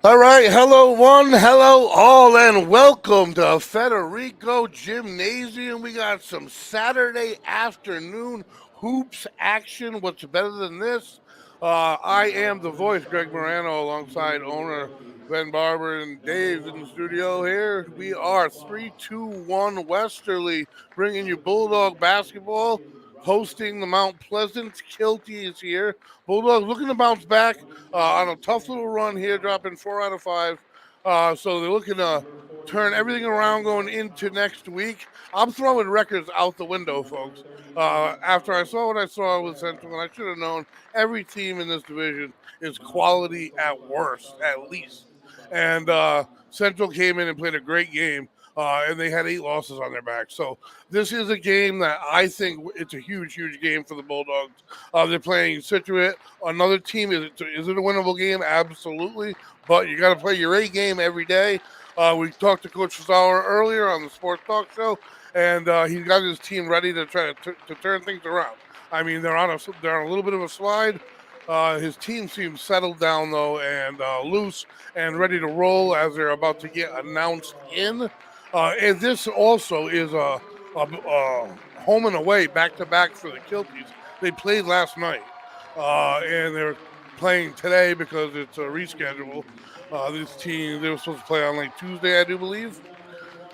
All right, hello one, hello all, and welcome to Federico Gymnasium. We got some Saturday afternoon hoops action. What's better than this? I am the voice, Greg Morano, alongside owner Ben Barber and Dave in the studio here. We are 3-2-1 Westerly, bringing you Bulldog basketball, hosting the Mount Pleasant Kilties here. Bulldogs looking to bounce back on a tough little run here, dropping 4 out of 5. So they're looking to turn everything around going into next week. I'm throwing records out the window, folks. After I saw what I saw with Central, and I should have known every team in this division is quality at worst, at least. And Central came in and played a great game. And they had 8 losses on their back. So this is a game that I think it's a huge, huge game for the Bulldogs. They're playing Situate. Another team. Is it a winnable game? Absolutely. But you got to play your A game every day. We talked to Coach Fazauer earlier on the Sports Talk Show, and he's got his team ready to try to turn things around. I mean, they're on a little bit of a slide. His team seems settled down, though, and loose and ready to roll as they're about to get announced in. And this also is a home and away back-to-back for the Kilties. They played last night, and they're playing today because it's a reschedule. This team, they were supposed to play on like Tuesday, I do believe.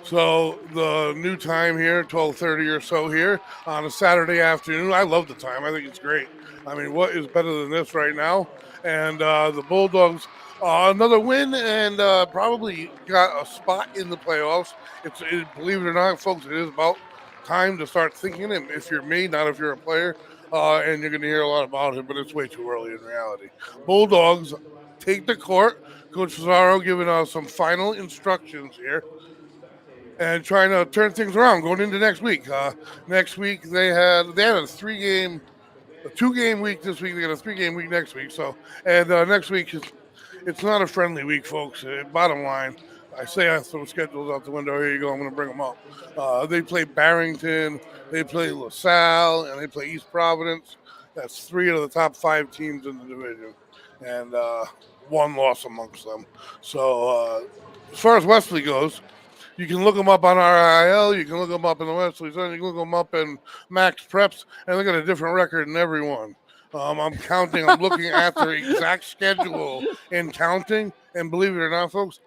So the new time here, 12:30 or so here on a Saturday afternoon. I love the time. I think it's great. I mean, what is better than this right now? And the Bulldogs, another win, and probably got a spot in the playoffs. Believe it or not, folks, it is about time to start thinking. And if you're me, not if you're a player, and you're going to hear a lot about it, but it's way too early in reality. Bulldogs take the court. Coach Fazauer giving us some final instructions here and trying to turn things around going into next week. Next week they had a 2-game week this week. They got a 3-game week next week. So, and next week it's not a friendly week, folks. Bottom line, I say I throw schedules out the window. Here you go. I'm going to bring them up. They play Barrington, they play LaSalle, and they play East Providence. That's 3 of the top 5 teams in the division, and 1 loss amongst them. So as far as Wesley goes, you can look them up on RIL. You can look them up in the Wesley Sun. You can look them up in Max Preps, and they got a different record than everyone. I'm counting. I'm looking at their exact schedule and counting. And believe it or not, folks,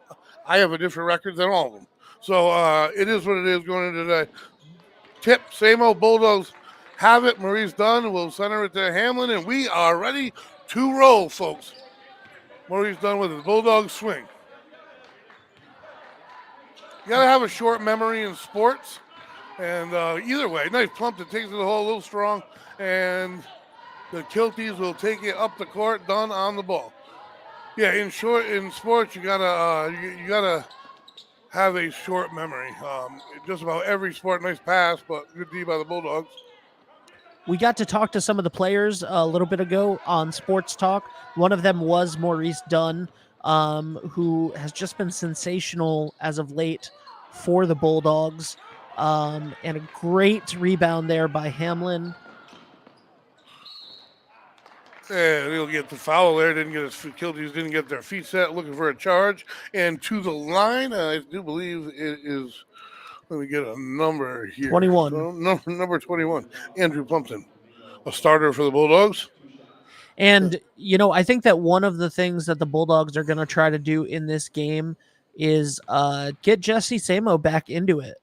I have a different record than all of them. So it is what it is going into today. Tip, same old Bulldogs have it. Maurice Dunn will center it to Hamlin, and we are ready to roll, folks. Maurice Dunn with the Bulldogs swing. You got to have a short memory in sports. And either way, nice plump that takes it to the hole a little strong. And the Kilties will take it up the court, Dunn on the ball. Yeah, in sports, you gotta have a short memory. Just about every sport, nice pass, but good D by the Bulldogs. We got to talk to some of the players a little bit ago on Sports Talk. One of them was Maurice Dunn, who has just been sensational as of late for the Bulldogs. And a great rebound there by Hamlin. And he'll get the foul there. Kilties didn't get their feet set, looking for a charge. And to the line, I do believe it is, let me get a number here. 21. So, number 21, Andrew Plumpton, a starter for the Bulldogs. And, I think that one of the things that the Bulldogs are going to try to do in this game is get Jesse Samo back into it.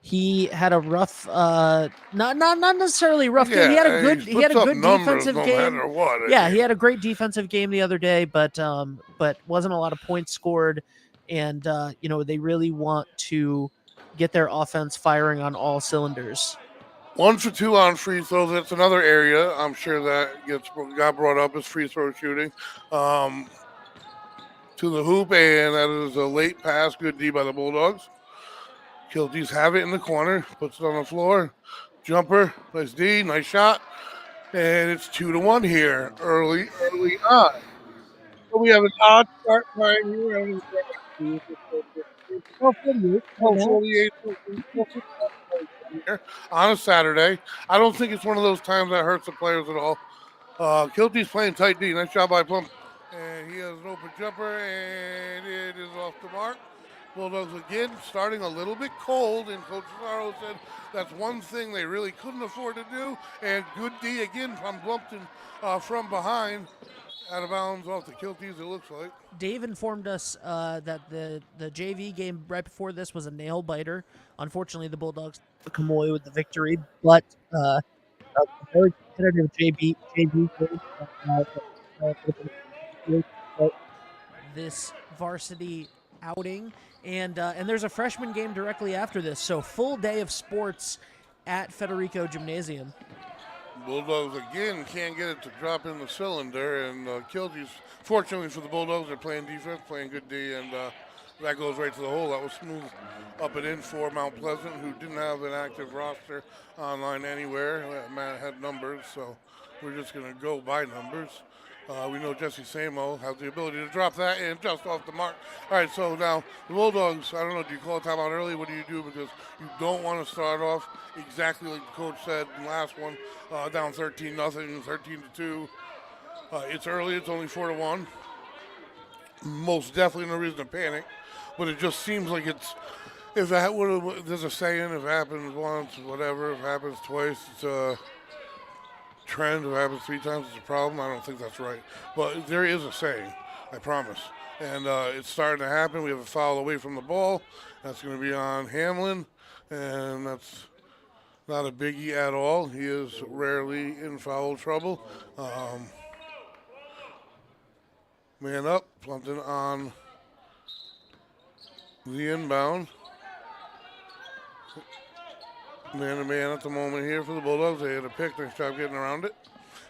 He had a rough, not necessarily rough game. He had a good defensive game. He had a great defensive game the other day, but wasn't a lot of points scored. And they really want to get their offense firing on all cylinders. 1 for 2 on free throws. That's another area I'm sure that got brought up is free throw shooting. To the hoop, and that is a late pass. Good D by the Bulldogs. Kilties have it in the corner, puts it on the floor. Jumper, nice D, nice shot. And it's 2-1 here early on. So we have an odd start time here. 12:48 here on a Saturday. I don't think it's one of those times that hurts the players at all. Kilty's playing tight D. Nice job by Plum. And he has an open jumper, and it is off the mark. Bulldogs again starting a little bit cold, and Coach Cesaro said that's one thing they really couldn't afford to do. And good D again from Blumpton from behind. Out of bounds off the Kilties, it looks like. Dave informed us that the JV game right before this was a nail biter. Unfortunately, the Bulldogs come away with the victory, but a very competitive JV game. This varsity outing, and there's a freshman game directly after this. So full day of sports at Federico Gymnasium. Bulldogs again can't get it to drop in the cylinder, and Kilties, fortunately for the Bulldogs, they're playing defense, playing good D, and that goes right to the hole. That was smooth up and in for Mount Pleasant, who didn't have an active roster online anywhere. Matt had numbers, so we're just going to go by numbers. We know Jesse Samo has the ability to drop that in just off the mark. All right, so now the Bulldogs, I don't know, do you call a timeout early? What do you do? Because you don't want to start off exactly like the coach said in the last one, down 13-0, 13-2. It's early. It's only 4-1. Most definitely no reason to panic, but it just seems like it's, if that would, there's a saying, if it happens once, whatever, if it happens twice, it's a trend. If it happens 3 times, it's a problem. I don't think that's right, but there is a saying, I promise. And it's starting to happen. We have a foul away from the ball. That's going to be on Hamlin, and that's not a biggie at all. He is rarely in foul trouble. Man up, Plumpton on the inbound. Man to man at the moment here for the Bulldogs. They had a pick. Nice job getting around it.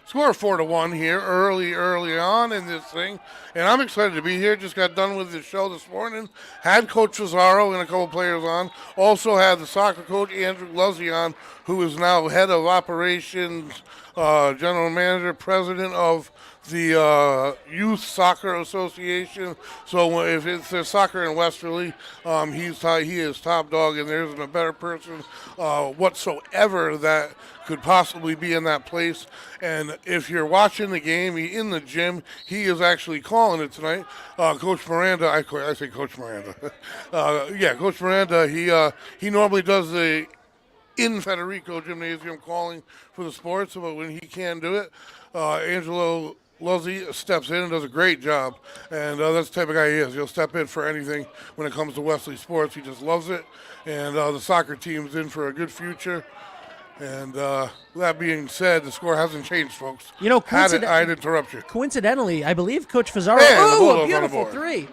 Score 4-1 here early on in this thing. And I'm excited to be here. Just got done with the show this morning. Had Coach Fazaro and a couple players on. Also had the soccer coach, Andrew Luzzy, on, who is now head of operations, general manager, president of the Youth Soccer Association. So if it's there's soccer in Westerly, he is top dog, and there isn't a better person whatsoever that could possibly be in that place. And if you're watching the game in the gym, he is actually calling it tonight. Coach Miranda, I say Coach Miranda. Coach Miranda, he normally does the in Federico Gymnasium calling for the sports, but when he can't do it, Angelo Luzzy steps in and does a great job, and that's the type of guy he is. He'll step in for anything when it comes to Wesley sports. He just loves it, and the soccer team's in for a good future. And that being said, the score hasn't changed, folks. You know, I'd interrupt you. Coincidentally, I believe Coach Fazaro. A beautiful three.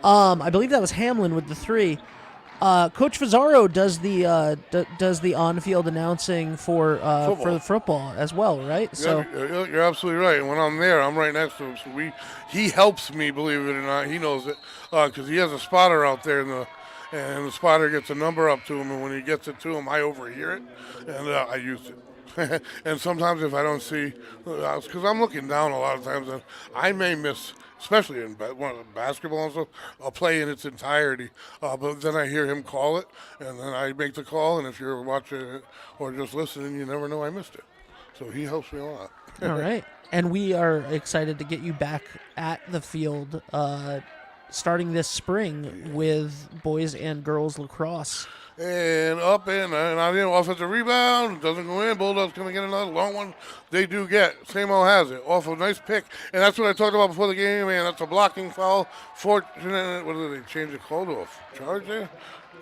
I believe that was Hamlin with the three. Coach Fazaro does the on-field announcing for the football as well, right? So you're absolutely right. And when I'm there, I'm right next to him. So he helps me, believe it or not. He knows it because he has a spotter out there and the spotter gets a number up to him, and when he gets it to him, I overhear it, and I use it. And sometimes if I don't see, because I'm looking down a lot of times, and I may miss, especially in basketball and stuff, a play in its entirety. But then I hear him call it, and then I make the call, and if you're watching it or just listening, you never know I missed it. So he helps me a lot. All right. And we are excited to get you back at the field starting this spring with boys and girls lacrosse. And up and on the offensive rebound, doesn't go in. Bulldogs going to get another long one. They do get. Samo has it. Off a nice pick. And that's what I talked about before the game, man. That's a blocking foul. Fortunate. What did they change the call to? A charge there?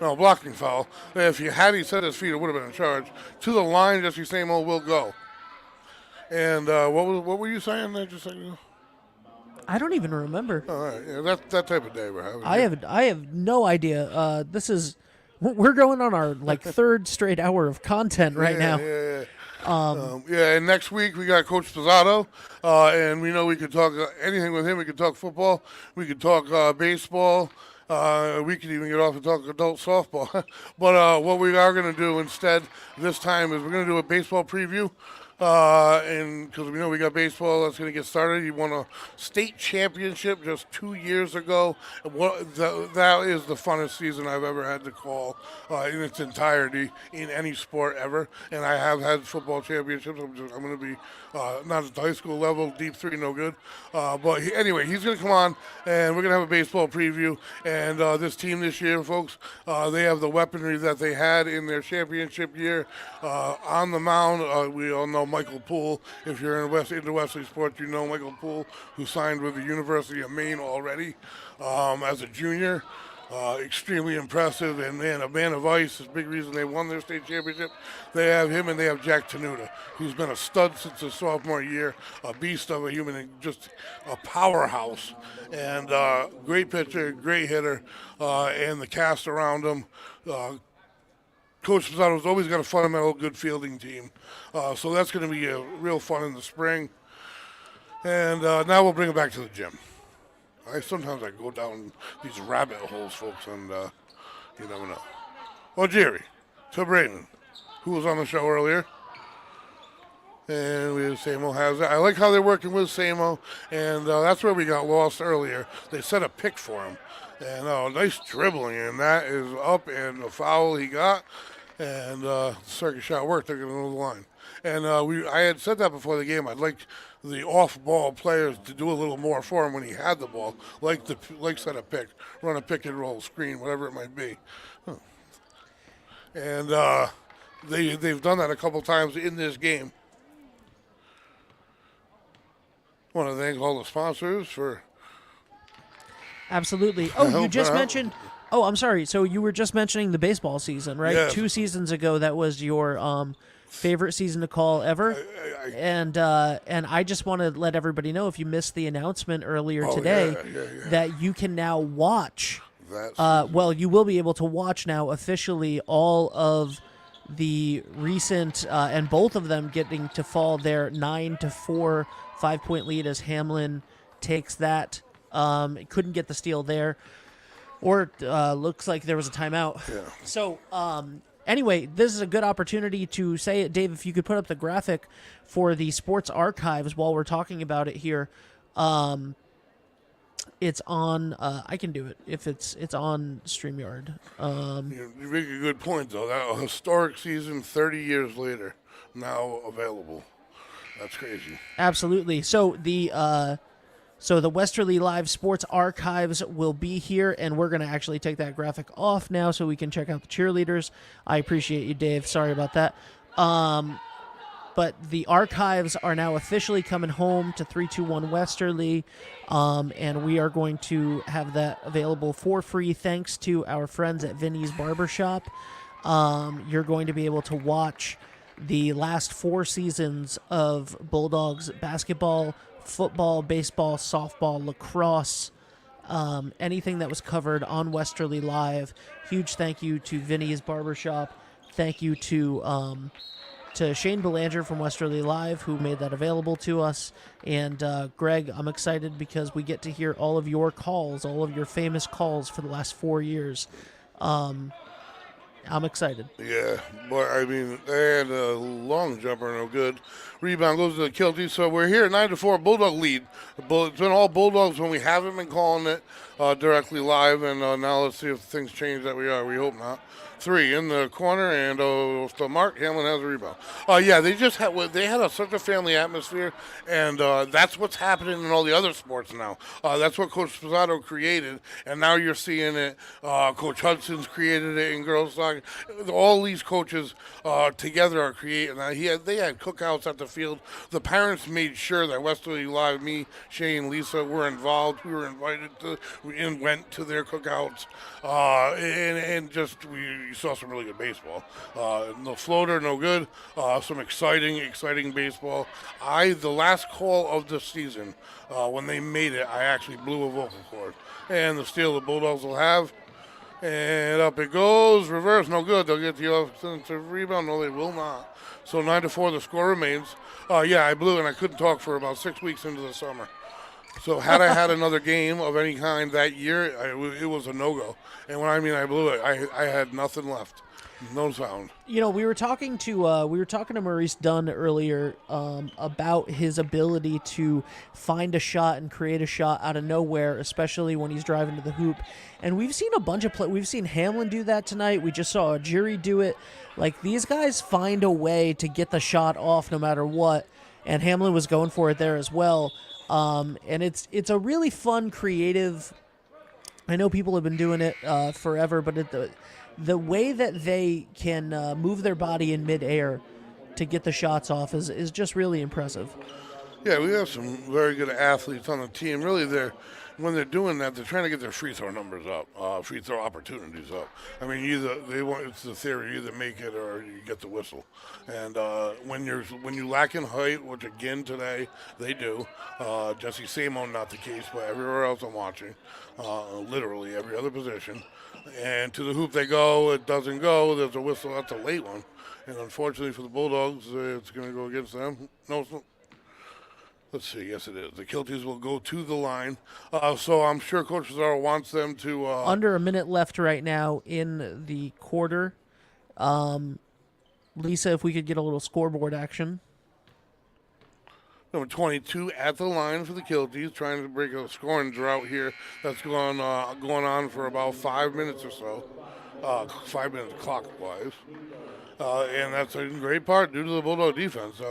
No, blocking foul. If he set his feet, it would have been a charge. To the line, Jesse Samo will go. And what were you saying there just a second ago? I don't even remember. All right. Yeah, that's that type of day we're having. I have no idea. This is We're going on our like third straight hour of content right now. And next week we got Coach Pizzato, and we know we could talk anything with him. We could talk football, we could talk baseball, we could even get off and talk adult softball. But what we are going to do instead this time is we're going to do a baseball preview. And because we know we got baseball that's going to get started. He won a state championship just 2 years ago. That is the funnest season I've ever had to call in its entirety in any sport ever. And I have had football championships. I'm going to be not at the high school level, deep three, no good. Anyway, he's going to come on and we're going to have a baseball preview. And this team this year, folks, they have the weaponry that they had in their championship year on the mound. We all know Michael Poole. If you're into Westerly sports, you know Michael Poole, who signed with the University of Maine already as a junior. Extremely impressive, and man, a man of ice is a big reason they won their state championship. They have him, and they have Jack Tenuta, who's been a stud since his sophomore year, a beast of a human, and just a powerhouse, and great pitcher, great hitter, and the cast around him. Coach Pozzato's always got a fundamental good fielding team. So that's going to be real fun in the spring. And now we'll bring it back to the gym. Sometimes I go down these rabbit holes, folks, and you never know. Well, Jerry, to Brayden, who was on the show earlier. And we have Samo has it. I like how they're working with Samo, and that's where we got lost earlier. They set a pick for him. And nice dribbling, and that is up, and the foul he got. And circuit shot worked. They're going to know the line. And I had said that before the game. I'd like the off-ball players to do a little more for him when he had the ball, like set a pick, run a pick and roll, screen, whatever it might be. And they've done that a couple times in this game. I want to thank all the sponsors for. Absolutely. Oh, you just mentioned. Oh, I'm sorry. So you were just mentioning the baseball season, right? Yes. 2 seasons ago, that was your favorite season to call ever. And I just want to let everybody know, if you missed the announcement earlier today, that you can now watch. You will be able to watch now officially all of the recent and both of them getting to fall their 9-4 5-point lead as Hamlin takes that. Couldn't get the steal there. Or looks like there was a timeout. Yeah. So, anyway, this is a good opportunity to say it. Dave, if you could put up the graphic for the sports archives while we're talking about it here. It's on, I can do it if it's on StreamYard. You make a good point, though. That a historic season 30 years later, now available. That's crazy. Absolutely. So the Westerly Live Sports Archives will be here, and we're going to actually take that graphic off now so we can check out the cheerleaders. I appreciate you, Dave. Sorry about that. But the archives are now officially coming home to 321 Westerly, and we are going to have that available for free thanks to our friends at Vinny's Barbershop. You're going to be able to watch the last 4 seasons of Bulldogs basketball, football, baseball, softball, lacrosse, anything that was covered on Westerly Live. Huge thank you to Vinny's Barbershop. Thank you to Shane Belanger from Westerly Live, who made that available to us. And Greg, I'm excited because we get to hear all of your calls, all of your famous calls for the last 4 years. I'm excited. Yeah, but I mean, they had a long jumper, no good. Rebound goes to the Kilty, so we're here 9-4, Bulldog lead. It's been all Bulldogs when we haven't been calling it directly live, and now let's see if things change that we are. We hope not. 3 in the corner, and to Mark Hamlin has a rebound. They had such a family atmosphere, and that's what's happening in all the other sports now. That's what Coach Pizzato created, and now you're seeing it. Coach Hudson's created it in girls soccer. All these coaches together are creating that. They had cookouts at the field. The parents made sure that Westerly Live, me, Shane, Lisa were involved. We were invited to and went to their cookouts, and just we saw some really good baseball. No floater, no good. Some exciting baseball. The last call of the season, when they made it, I actually blew a vocal cord. And the steal the Bulldogs will have And up it goes. Reverse, no good. They'll get the offensive rebound. No, they will not. So 9-4, the score remains. Yeah, I blew and I couldn't talk for about 6 weeks into the summer. So had I had another game of any kind that year, it was a no-go. And when I mean I blew it, I had nothing left. No sound. You know, we were talking to Maurice Dunn earlier about his ability to find a shot and create a shot out of nowhere, especially when he's driving to the hoop. And we've seen a bunch of we've seen Hamlin do that tonight. We just saw a Jury do it. Like, these guys find a way to get the shot off no matter what. And Hamlin was going for it there as well. And it's a really fun, creative. I know people have been doing it forever, but the way that they can move their body in midair to get the shots off is just really impressive. Yeah, we have some very good athletes on the team. Really, when they're doing that, they're trying to get their free throw numbers up, free throw opportunities up. I mean, it's the theory, you either make it or you get the whistle. And when you lack in height, which again today they do, Jesse Samo not the case, but everywhere else I'm watching, literally every other position. And to the hoop they go, it doesn't go, there's a whistle, that's a late one. And unfortunately for the Bulldogs, it's going to go against them. No, let's see, yes it is. The Kilties will go to the line. So I'm sure Coach Pizarro wants them to... Under a minute left right now in the quarter. Lisa, if we could get a little scoreboard action. Number 22 at the line for the Kilties, trying to break a scoring drought here that's going on for about 5 minutes or so. 5 minutes clock-wise. And that's a great part due to the Bulldog defense.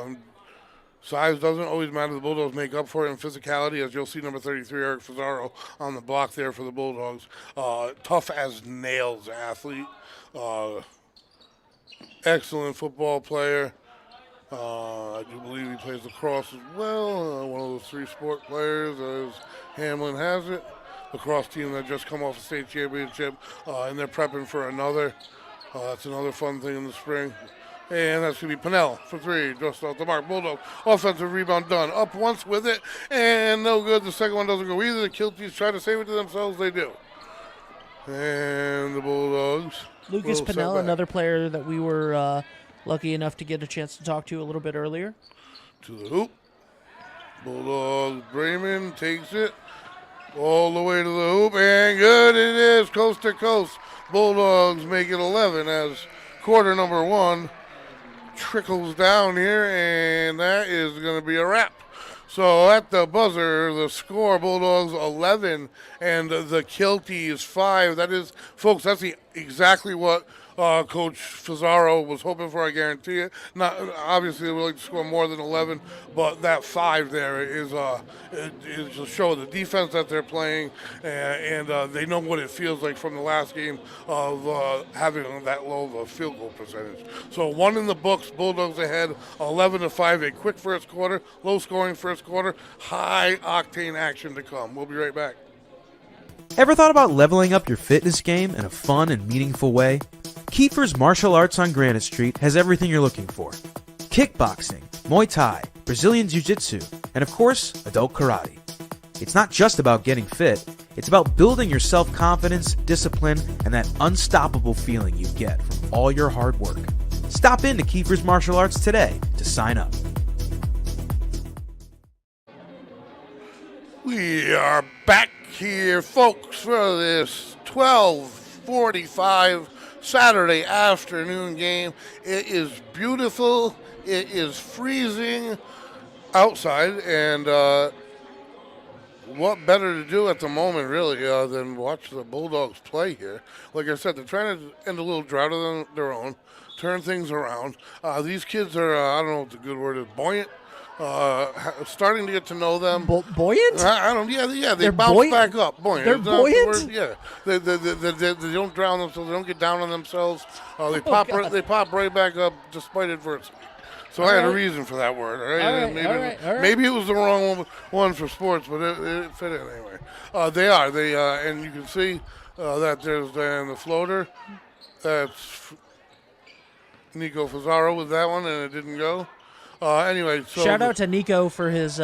Size doesn't always matter. The Bulldogs make up for it in physicality, as you'll see number 33, Eric Fazaro, on the block there for the Bulldogs. Tough as nails athlete. Excellent football player. I do believe he plays lacrosse as well. One of those 3 sport players, as Hamlin has it. Lacrosse team that just come off a state championship, and they're prepping for another. That's another fun thing in the spring. And that's going to be Pinnell for 3, just off the mark. Bulldogs, offensive rebound done. Up once with it, and no good. The second one doesn't go either. The Kilties try to save it to themselves. They do. And the Bulldogs. Lucas Pinnell, another player that we were lucky enough to get a chance to talk to a little bit earlier. To the hoop. Bulldogs, Bremen takes it all the way to the hoop, and good it is, coast to coast. Bulldogs make it 11 as quarter number 1 trickles down here, and that is going to be a wrap. So at the buzzer, the score, Bulldogs 11 and the Kilties 5. That is, folks, that's exactly what Coach Fazaro was hoping for, I guarantee it. Not obviously, we like to score more than 11, but that 5 there is to show the defense that they're playing, and they know what it feels like from the last game of having that low of a field goal percentage. So 1 in the books, Bulldogs ahead, 11-5, a quick first quarter, low-scoring first quarter, high-octane action to come. We'll be right back. Ever thought about leveling up your fitness game in a fun and meaningful way? Kiefer's Martial Arts on Granite Street has everything you're looking for. Kickboxing, Muay Thai, Brazilian Jiu-Jitsu, and of course, adult karate. It's not just about getting fit, it's about building your self-confidence, discipline, and that unstoppable feeling you get from all your hard work. Stop in to Kiefer's Martial Arts today to sign up. We are back here, folks, for this 12:45 Saturday afternoon game. It is beautiful. It is freezing outside, and what better to do at the moment, really, than watch the Bulldogs play here? Like I said, they're trying to end a little drought of their own, turn things around. These kids are, I don't know what the good word is, buoyant. Starting to get to know them. Buoyant? I don't. Yeah. They bounce back up. Buoyant. They're buoyant. Yeah. They don't drown themselves. They don't get down on themselves. They pop. They pop right back up despite adversity. So I had a reason for that word. All right. Maybe it was the wrong one for sports, but it fit in anyway. They are. And you can see that there's the floater. That's Nico Fazaro with that one, and it didn't go. Anyway, so shout out to Nico for his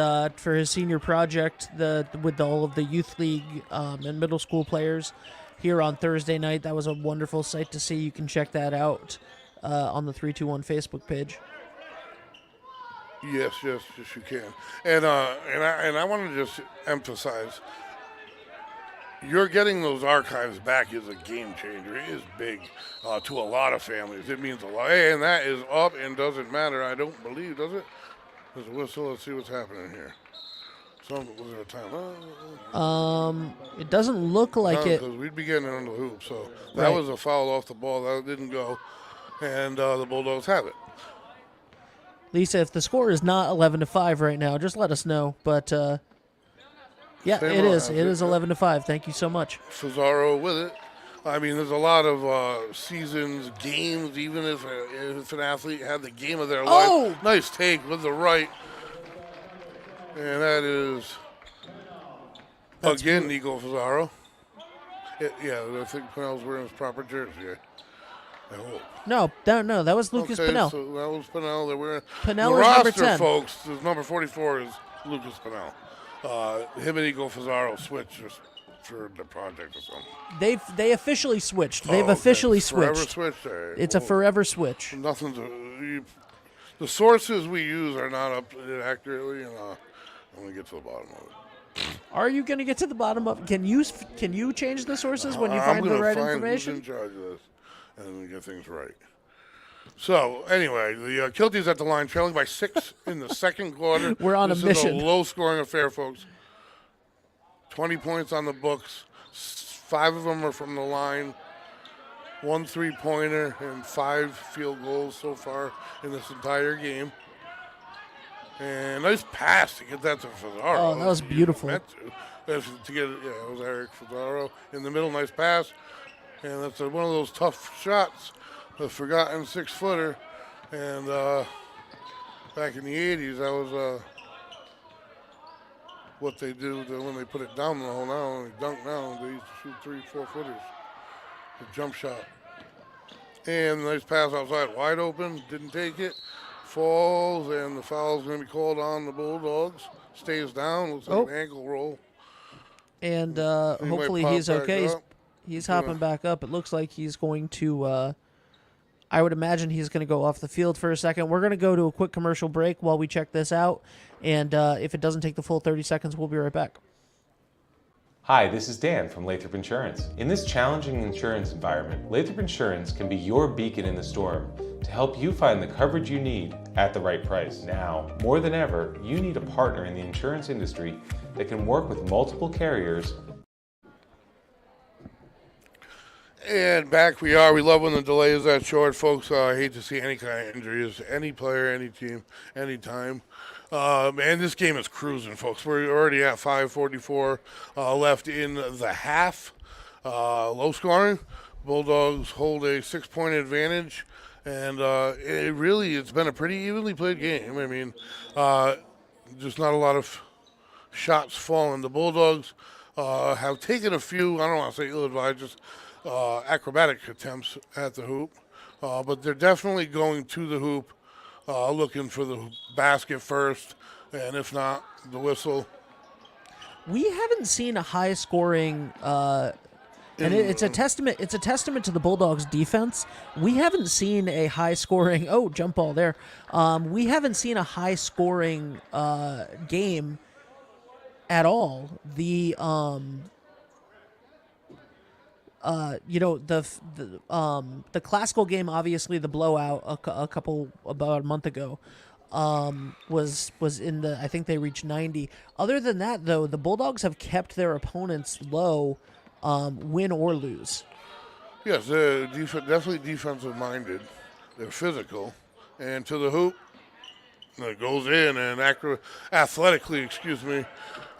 senior project with all of the youth league and middle school players. here on Thursday night. That was a wonderful sight to see. You can check that out on the 321 Facebook page. Yes, you can. And I want to just emphasize, you're getting those archives back is a game changer. It is big to a lot of families. It means a lot. Hey, and that is up and doesn't matter, I don't believe, does it? There's a whistle. Let's see what's happening here. Was there a time? It doesn't look like it. Because we'd be getting it on the hoop. So that was a foul off the ball. That didn't go. And the Bulldogs have it. Lisa, if the score is not 11-5 right now, just let us know. But yeah, it is. It is 11-5. Thank you so much. Fazaro with it. I mean, there's a lot of seasons, games, even if an athlete had the game of their life. Nice take with the right. And that is, again, Nico Fazaro. I think Pinnell's wearing his proper jersey. I hope. No, that was Lucas Pinnell. So that was Pinnell. They're wearing Pinnell the is roster, number 10. folks. Number 44 is Lucas Pinnell. Him and Nico Fazaro switched for the project or something. They officially switched. They've officially switched. Forever switched. It's a forever switch. The sources we use are not up accurately, and I'm gonna get to the bottom of it. Are you going to get to the bottom of? Can you change the sources when you find the right information? I'm going to find who's in charge of this, and we get things right. So anyway, the Kilties at the line, trailing by 6 in the second quarter. We're on a mission. This is a low-scoring affair, folks. 20 points on the books. 5 of them are from the line. 1 3-pointer and 5 field goals so far in this entire game. And nice pass to get that to Fazaro. Oh, that was beautiful. To get it was Eric Fazaro in the middle. Nice pass. And that's one of those tough shots. The forgotten 6-footer. And back in the 80s, that was what they do when they put it down the hole now. When they dunk now, they used to shoot 3-4 footers. The jump shot. And nice pass outside, wide open. Didn't take it. Falls, and the foul's going to be called on the Bulldogs. Stays down. Looks like an ankle roll. And hopefully he's okay. He's hopping back up. It looks like he's going to, I would imagine he's going to go off the field for a second. We're going to go to a quick commercial break while we check this out. And if it doesn't take the full 30 seconds, we'll be right back. Hi, this is Dan from Lathrop Insurance. In this challenging insurance environment, Lathrop Insurance can be your beacon in the storm to help you find the coverage you need at the right price. Now, more than ever, you need a partner in the insurance industry that can work with multiple carriers. And back we are. We love when the delay is that short, folks. I hate to see any kind of injuries, any player, any team, anytime. And this game is cruising, folks. We're already at 5:44 left in the half. Low scoring. Bulldogs hold a 6-point advantage. And it's been a pretty evenly played game. I mean, just not a lot of shots falling. The Bulldogs have taken a few, I don't want to say ill-advised, just acrobatic attempts at the hoop. But they're definitely going to the hoop, looking for the basket first, and if not, the whistle. We haven't seen a high-scoring and it's a testament. It's a testament to the Bulldogs' defense. We haven't seen a high-scoring. Oh, jump ball there. We haven't seen a high-scoring game at all. The the classical game, obviously the blowout about a month ago, was in the. I think they reached 90. Other than that, though, the Bulldogs have kept their opponents low. Win or lose. Yes, they're definitely defensive-minded. They're physical. And to the hoop, it goes in, and athletically, to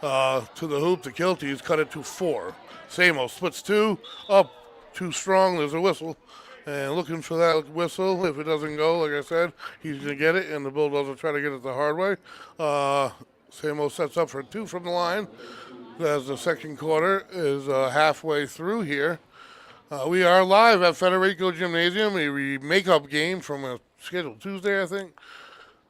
the hoop, the Kilties cut it to 4. Samo splits 2, up, too strong, there's a whistle. And looking for that whistle. If it doesn't go, like I said, he's going to get it, and the Bulldogs will try to get it the hard way. Samo sets up for 2 from the line. As the second quarter is halfway through here. We are live at Federico Gymnasium, a makeup game from a scheduled Tuesday, I think.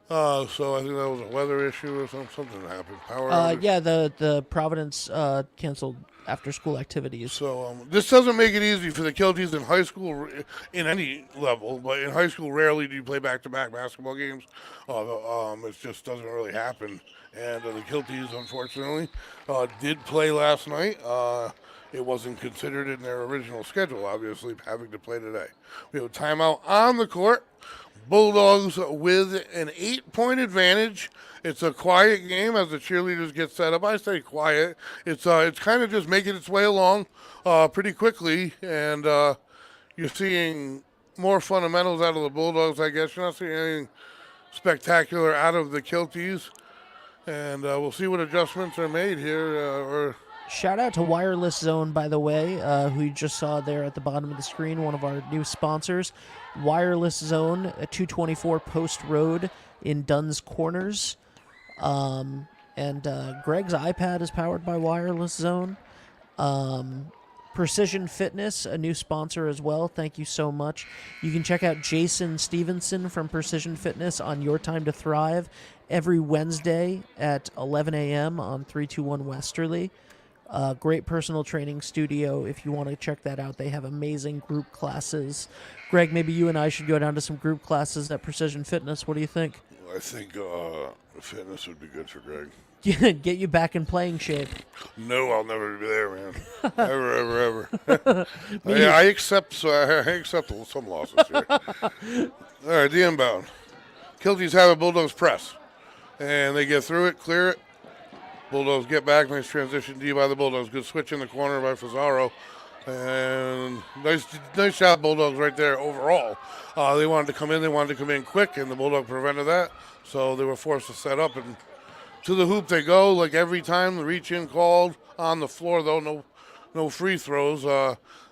So I think that was a weather issue or something that happened. Power outage. Yeah, the Providence canceled after school activities. So this doesn't make it easy for the Kilties in high school, in any level, but in high school, rarely do you play back-to-back basketball games. It just doesn't really happen. And the Kilties, unfortunately, did play last night. It wasn't considered in their original schedule, obviously, having to play today. We have a timeout on the court. Bulldogs with an 8-point advantage. It's a quiet game as the cheerleaders get set up. I say quiet. It's kind of just making its way along pretty quickly, and you're seeing more fundamentals out of the Bulldogs, I guess. You're not seeing anything spectacular out of the Kilties, and we'll see what adjustments are made here. Shout out to Wireless Zone, by the way, who you just saw there at the bottom of the screen, one of our new sponsors. Wireless Zone, 224 Post Road in Dunn's Corners. And Greg's iPad is powered by Wireless Zone. Precision Fitness, a new sponsor as well. Thank you so much. You can check out Jason Stevenson from Precision Fitness on Your Time to Thrive every Wednesday at 11 a.m. on 321 Westerly. Great personal training studio. If you want to check that out, they have amazing group classes. Greg, maybe you and I should go down to some group classes at Precision Fitness. What do you think? I think fitness would be good for Greg. Get you back in playing shape. No, I'll never be there, man. Ever. I accept some losses here. All right, the inbound. Kilties have a Bulldogs press, and they get through it, clear it. Bulldogs get back. Nice transition D by the Bulldogs. Good switch in the corner by Fazaro. And nice job, Bulldogs, right there overall. They wanted to come in. They wanted to come in quick, and the Bulldog prevented that. So they were forced to set up. And to the hoop they go, like every time. The reach-in called on the floor, though. No free throws.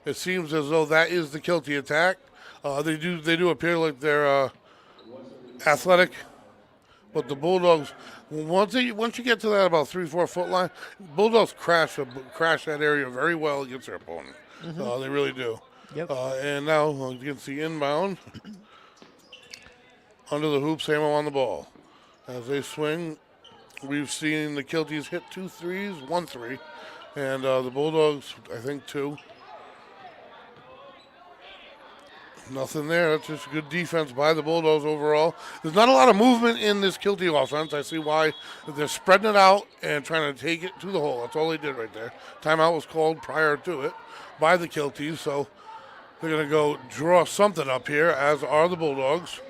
It seems as though that is the Kilty attack. They do appear like they're athletic. But the Bulldogs, once you get to that about 3-4 foot line, Bulldogs crash that area very well against their opponent. They really do. Yep. And now against the inbound, under the hoop, Samo on the ball. As they swing, we've seen the Kilties hit 2 threes, 1 3, and the Bulldogs, I think 2. Nothing there. That's just good defense by the Bulldogs overall. There's not a lot of movement in this Kilty offense. I see why. They're spreading it out and trying to take it to the hole. That's all they did right there. Timeout was called prior to it by the Kilties, so they're going to go draw something up here, as are the Bulldogs.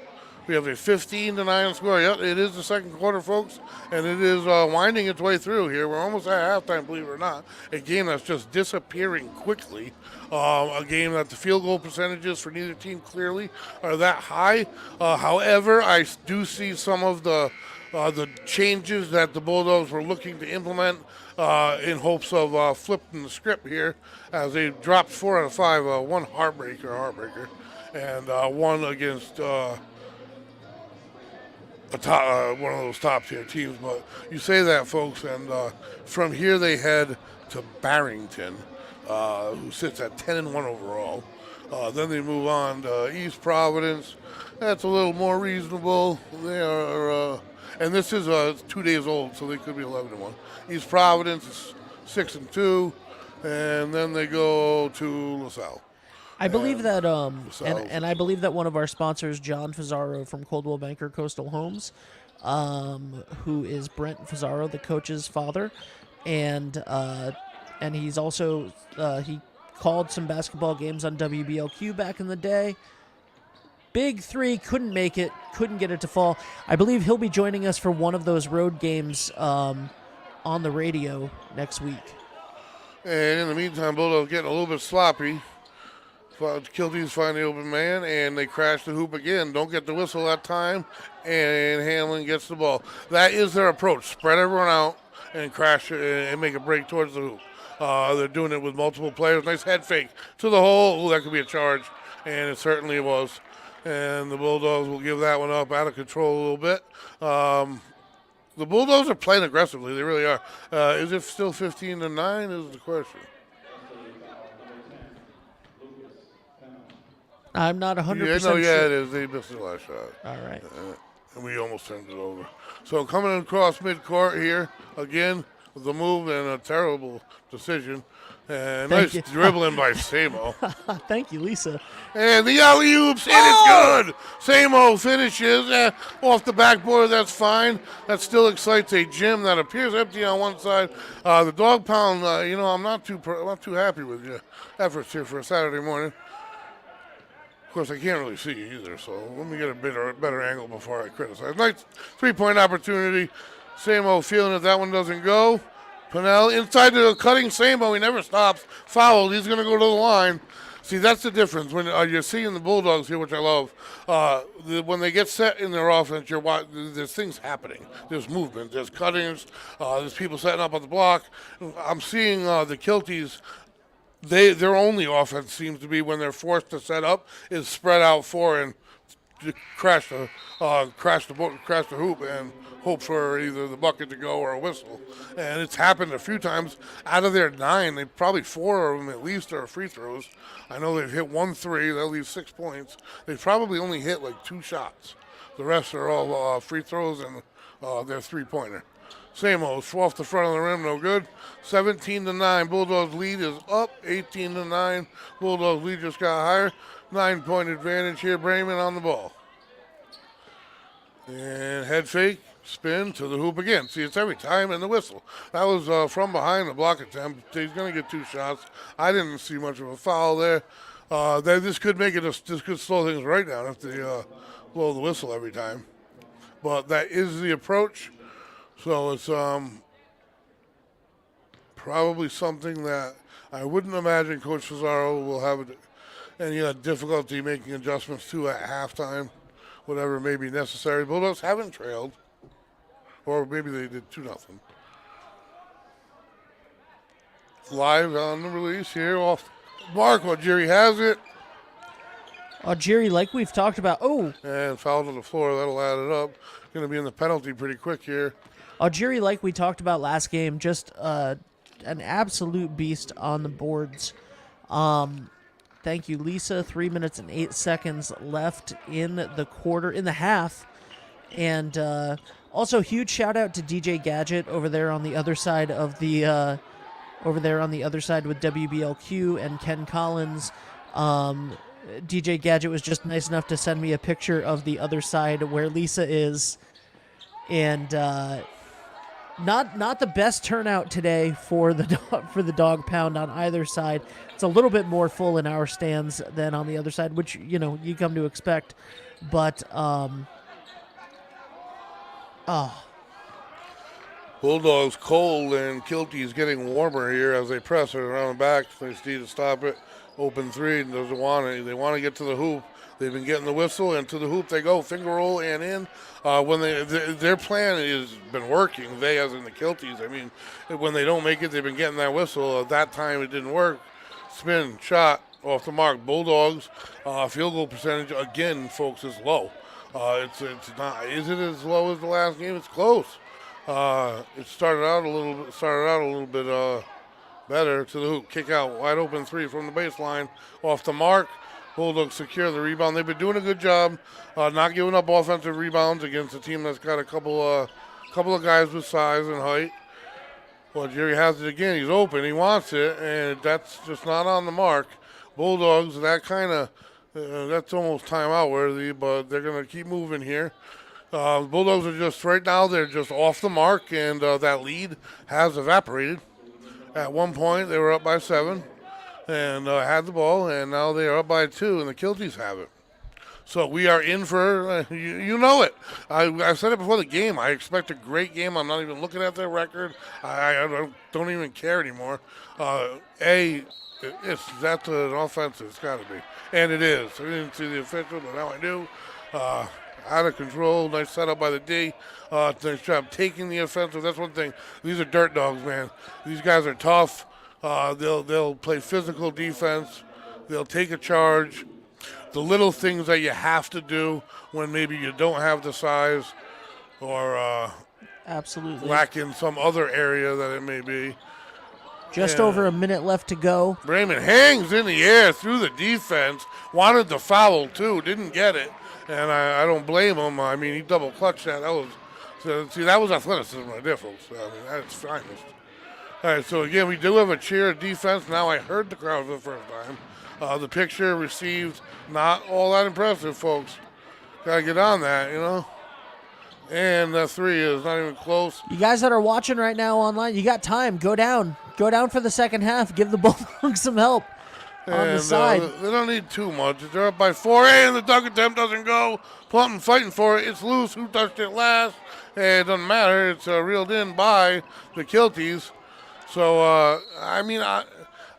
We have a 15-9 score. Yep, it is the second quarter, folks, and it is winding its way through here. We're almost at halftime, believe it or not. A game that's just disappearing quickly. A game that the field goal percentages for neither team clearly are that high. However, I do see some of the changes that the Bulldogs were looking to implement in hopes of flipping the script here, as they dropped 4 out of 5. One heartbreaker, and one against one of those top tier teams. But you say that, folks, and from here they head to Barrington, who sits at 10-1 overall. Then they move on to East Providence. That's a little more reasonable. They are, and this is 2 days old, so they could be 11-1. East Providence is 6-2, and then they go to LaSalle. I believe that and I believe that one of our sponsors, John Fazaro from Coldwell Banker Coastal Homes, who is Brent Fazaro, the coach's father, and he's also he called some basketball games on WBLQ back in the day. Big 3, couldn't make it, couldn't get it to fall. I believe he'll be joining us for one of those road games on the radio next week. And in the meantime, Bulldogs getting a little bit sloppy. Kilties find the open man, and they crash the hoop again. Don't get the whistle that time, and Hanlon gets the ball. That is their approach. Spread everyone out and crash and make a break towards the hoop. They're doing it with multiple players. Nice head fake to the hole. Ooh, that could be a charge, and it certainly was. And the Bulldogs will give that one up, out of control a little bit. The Bulldogs are playing aggressively. They really are. Is it still 15-9 is the question. I'm not 100% sure. Yeah, it is. They missed the last shot. All right. And we almost turned it over. So coming across midcourt here, again, with the move and a terrible decision. And nice dribbling by Samo. Thank you, Lisa. And the alley-oops, and it's good. Samo finishes off the backboard. That's fine. That still excites a gym that appears empty on one side. The dog pound, I'm not too happy with your efforts here for a Saturday morning. Of course, I can't really see you either, so let me get a better angle before I criticize. Nice three-point opportunity. Samo feeling that one doesn't go. Pinnell inside the cutting Samo. He never stops. Fouled. He's going to go to the line. See, that's the difference. When you're seeing the Bulldogs here, which I love, when they get set in their offense, there's things happening. There's movement. There's cuttings. There's people setting up on the block. I'm seeing the Kilties. Their only offense seems to be when they're forced to set up is spread out four and crash the hoop and hope for either the bucket to go or a whistle. And it's happened a few times. Out of their 9, probably 4 of them at least are free throws. I know they've hit 1 3. They'll leave 6 points. They've probably only hit like 2 shots. The rest are all free throws and their three-pointer. Samo off the front of the rim, no good. 17-9. Bulldogs lead is up. 18-9. Bulldogs lead just got higher. 9-point advantage here. Bremen on the ball. And head fake, spin to the hoop again. See, it's every time, and the whistle. That was from behind the block attempt. He's going to get 2 shots. I didn't see much of a foul there. This could slow things right down if they blow the whistle every time. But that is the approach. So it's probably something that I wouldn't imagine Coach Fazaro will have any difficulty making adjustments to at halftime, whatever may be necessary. Bulldogs haven't trailed, or maybe they did 2-0. Live on the release here off mark. Jerry has it. Jerry, like we've talked about. Oh. And foul to the floor. That'll add it up. Going to be in the penalty pretty quick here. Jerry, like we talked about last game, just an absolute beast on the boards. Thank you, Lisa. 3 minutes and 8 seconds left in the half. And also huge shout out to DJ Gadget over there on the other side of with WBLQ and Ken Collins. DJ Gadget was just nice enough to send me a picture of the other side where Lisa is. And not the best turnout today for the dog pound on either side. It's a little bit more full in our stands than on the other side, which you come to expect. But Bulldogs cold and Kilty's getting warmer here as they press it around the back. They need to stop it. Open 3 doesn't want it. They want to get to the hoop. They've been getting the whistle, and to the hoop they go, finger roll and in. When their plan has been working, they as in the Kilties. I mean, when they don't make it, they've been getting that whistle. At that time, it didn't work. Spin, shot, off the mark. Bulldogs, field goal percentage, again, folks, is low. It's not. Is it as low as the last game? It's close. It started out a little bit better to the hoop. Kick out, wide open 3 from the baseline, off the mark. Bulldogs secure the rebound. They've been doing a good job not giving up offensive rebounds against a team that's got a couple of guys with size and height. Well, Jerry has it again. He's open. He wants it, and that's just not on the mark. Bulldogs, that's almost timeout worthy, but they're going to keep moving here. Bulldogs are just, right now, they're just off the mark, and that lead has evaporated. At one point, they were up by 7. And had the ball, and now they are up by 2, and the Kilties have it. So we are in for, you know it. I said it before the game. I expect a great game. I'm not even looking at their record. I don't even care anymore. That's an offense. It's got to be. And it is. I didn't see the official, but now I do. Out of control. Nice setup by the D. Nice job taking the offensive. That's one thing. These are dirt dogs, man. These guys are tough. They'll play physical defense. They'll take a charge. The little things that you have to do when maybe you don't have the size or absolutely lack in some other area that it may be. Just over a minute left to go. Bremen hangs in the air through the defense. Wanted the foul, too. Didn't get it. and I don't blame him. I mean, he double clutched that. That was athleticism right there, folks. I mean, that's finest. All right, so again, we do have a cheer defense. Now I heard the crowd for the first time. The picture received not all that impressive, folks. Gotta get on that, you know. And the three is not even close. You guys that are watching right now online, you got time. Go down for the second half. Give the Bulldogs some help on the side. They don't need too much. They're up by 4. And the dunk attempt doesn't go. Plumton fighting for it. It's loose. Who touched it last? And it doesn't matter. It's reeled in by the Kilties. So, I mean,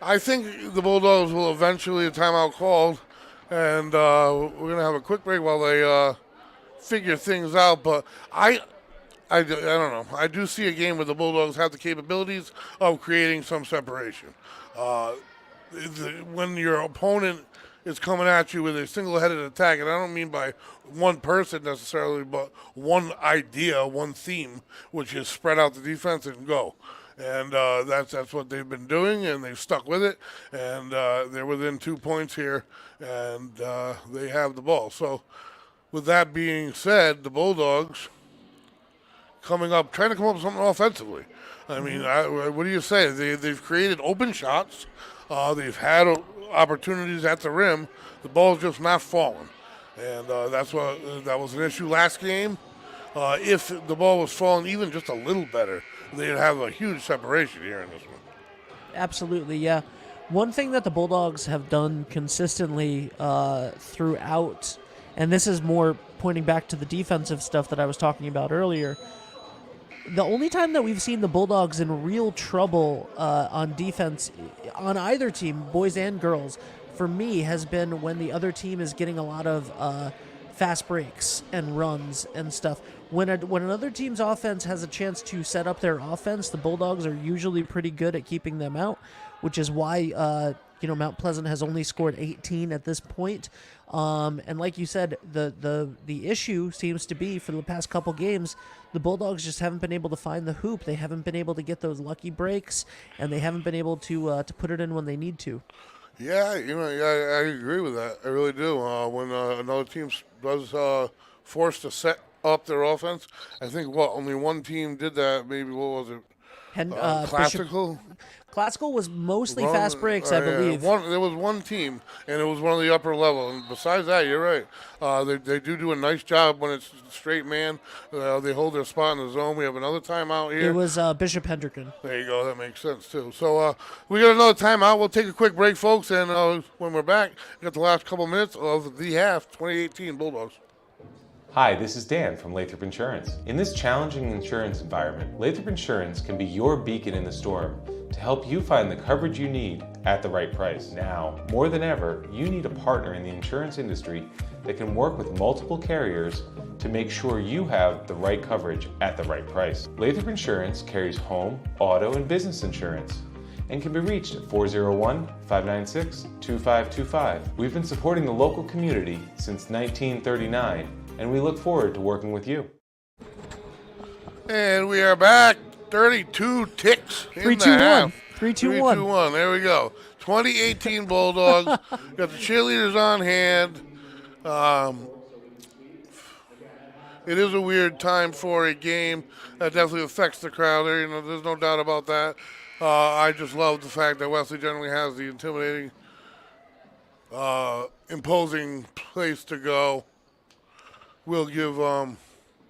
I think the Bulldogs will eventually, a timeout called. And we're going to have a quick break while they figure things out. But I don't know. I do see a game where the Bulldogs have the capabilities of creating some separation. When your opponent is coming at you with a single-headed attack, and I don't mean by one person necessarily, but one idea, one theme, which is spread out the defense and go. And that's what they've been doing, and they've stuck with it. And they're within 2 points here, and they have the ball. So with that being said, the Bulldogs trying to come up with something offensively. I mean, what do you say? They've created open shots. They've had opportunities at the rim. The ball's just not falling. And that was an issue last game. If the ball was falling even just a little better, they'd have a huge separation here in this one. Absolutely, yeah. One thing that the Bulldogs have done consistently throughout, and this is more pointing back to the defensive stuff that I was talking about earlier, the only time that we've seen the Bulldogs in real trouble on defense on either team, boys and girls, for me, has been when the other team is getting a lot of fast breaks and runs and stuff. When another team's offense has a chance to set up their offense, the Bulldogs are usually pretty good at keeping them out, which is why Mount Pleasant has only scored 18 at this point. And like you said, the issue seems to be for the past couple games, the Bulldogs just haven't been able to find the hoop. They haven't been able to get those lucky breaks, and they haven't been able to put it in when they need to. Yeah, I agree with that. I really do. When another team was forced to set up their offense, I think only one team did that. Maybe what was it? Classical. Classical was mostly fast breaks, I believe. There was one team, and it was one of the upper level. And besides that, you're right. They do a nice job when it's straight man. They hold their spot in the zone. We have another timeout here. It was Bishop Hendricken. There you go. That makes sense, too. So we got another timeout. We'll take a quick break, folks. And when we're back, we got the last couple minutes of the half, 2018 Bulldogs. Hi, this is Dan from Lathrop Insurance. In this challenging insurance environment, Lathrop Insurance can be your beacon in the storm to help you find the coverage you need at the right price. Now, more than ever, you need a partner in the insurance industry that can work with multiple carriers to make sure you have the right coverage at the right price. Lathrop Insurance carries home, auto, and business insurance and can be reached at 401-596-2525. We've been supporting the local community since 1939, and we look forward to working with you. And we are back. 32 ticks in the half. 3-2-1. 3-2-1. There we go. 2018 Bulldogs. Got the cheerleaders on hand. It is a weird time for a game. That definitely affects the crowd. There's no doubt about that. I just love the fact that Westerly generally has the intimidating, imposing place to go. We'll give them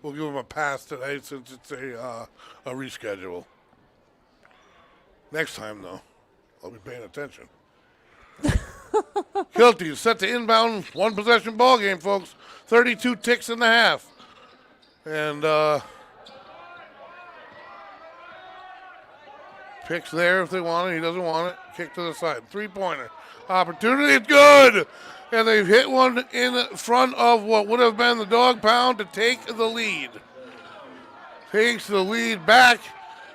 a pass today since it's a reschedule. Next time, though, I'll be paying attention. Kilties set to inbound, one possession ball game, folks. 32 ticks in the half, and picks there if they want it. He doesn't want it. Kick to the side. 3-pointer opportunity. It's good. And they've hit one in front of what would have been the dog pound to take the lead. Takes the lead back.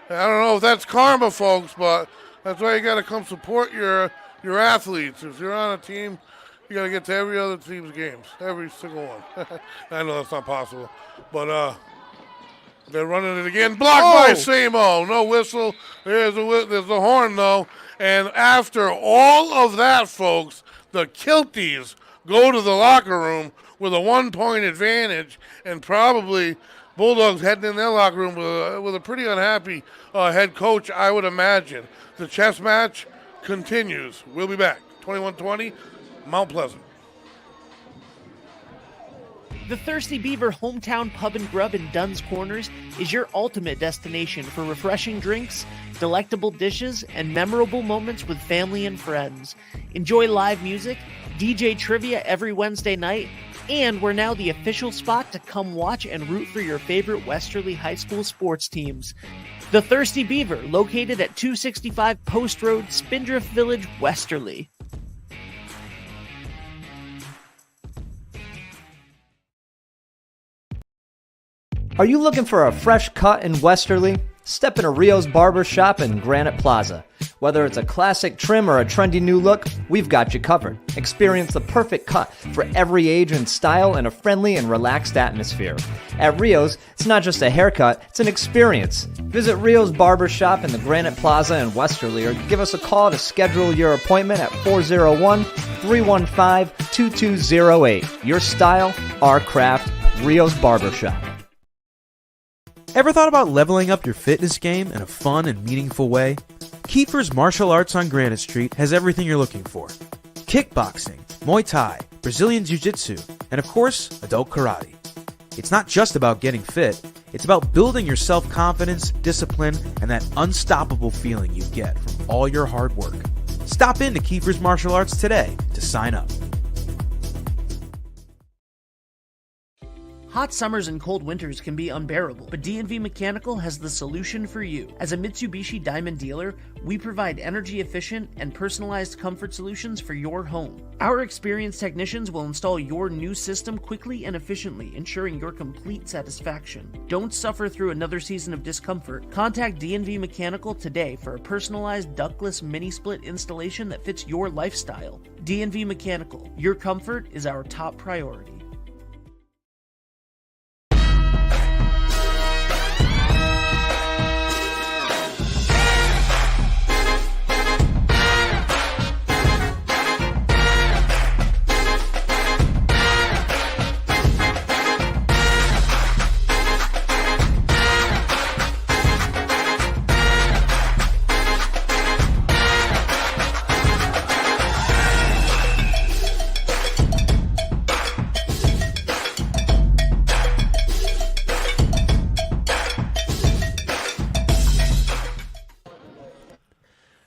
I don't know if that's karma, folks, but that's why you got to come support your athletes. If you're on a team, you got to get to every other team's games, every single one. I know that's not possible, but they're running it again. Blocked by Samo. No whistle. There's a horn, though. And after all of that, folks, the Kilties go to the locker room with a 1-point advantage, and probably Bulldogs heading in their locker room with a pretty unhappy head coach, I would imagine. The chess match continues. We'll be back. 21-20, Mount Pleasant. The Thirsty Beaver Hometown Pub and Grub in Dunn's Corners is your ultimate destination for refreshing drinks, delectable dishes, and memorable moments with family and friends. Enjoy live music, DJ trivia every Wednesday night, and we're now the official spot to come watch and root for your favorite Westerly High School sports teams. The Thirsty Beaver, located at 265 Post Road, Spindrift Village, Westerly. Are you looking for a fresh cut in Westerly? Step into Rio's Barber Shop in Granite Plaza. Whether it's a classic trim or a trendy new look, we've got you covered. Experience the perfect cut for every age and style in a friendly and relaxed atmosphere. At Rio's, it's not just a haircut, it's an experience. Visit Rio's Barber Shop in the Granite Plaza in Westerly or give us a call to schedule your appointment at 401-315-2208. Your style, our craft, Rio's Barber Shop. Ever thought about leveling up your fitness game in a fun and meaningful way? Kiefer's Martial Arts on Granite Street has everything you're looking for. Kickboxing, Muay Thai, Brazilian Jiu-Jitsu, and of course, adult karate. It's not just about getting fit, it's about building your self-confidence, discipline, and that unstoppable feeling you get from all your hard work. Stop into Kiefer's Martial Arts today to sign up. Hot summers and cold winters can be unbearable, but D&V Mechanical has the solution for you. As a Mitsubishi Diamond dealer, we provide energy-efficient and personalized comfort solutions for your home. Our experienced technicians will install your new system quickly and efficiently, ensuring your complete satisfaction. Don't suffer through another season of discomfort. Contact D&V Mechanical today for a personalized ductless mini-split installation that fits your lifestyle. D&V Mechanical, your comfort is our top priority.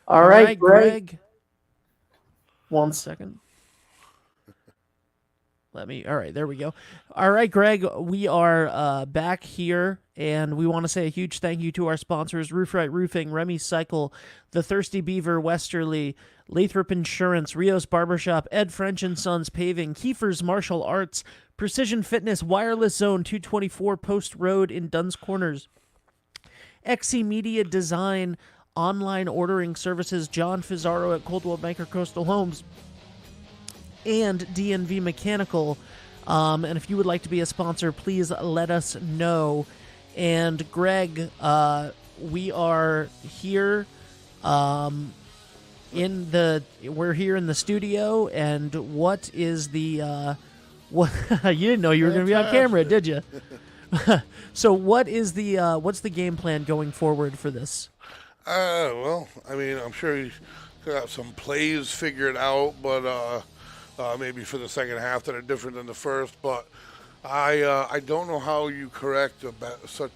All right, Greg. One second. All right, there we go. All right, Greg, we are back here, and we want to say a huge thank you to our sponsors, Roof Right Roofing, Remy Cycle, The Thirsty Beaver, Westerly, Lathrop Insurance, Rio's Barbershop, Ed French & Sons Paving, Kiefer's Martial Arts, Precision Fitness, Wireless Zone, 224 Post Road in Dunn's Corners, XC Media Design, Online Ordering Services, John Fizarro at Coldwell Banker Coastal Homes, and DNV Mechanical. And if you would like to be a sponsor, please let us know. And Greg, we are here we're here in the studio, and what is the what you didn't know you were going to be on camera, did you? So what is the what's the game plan going forward for this? Well, I mean, I'm sure he's got some plays figured out, but maybe for the second half that are different than the first. But I don't know how you correct such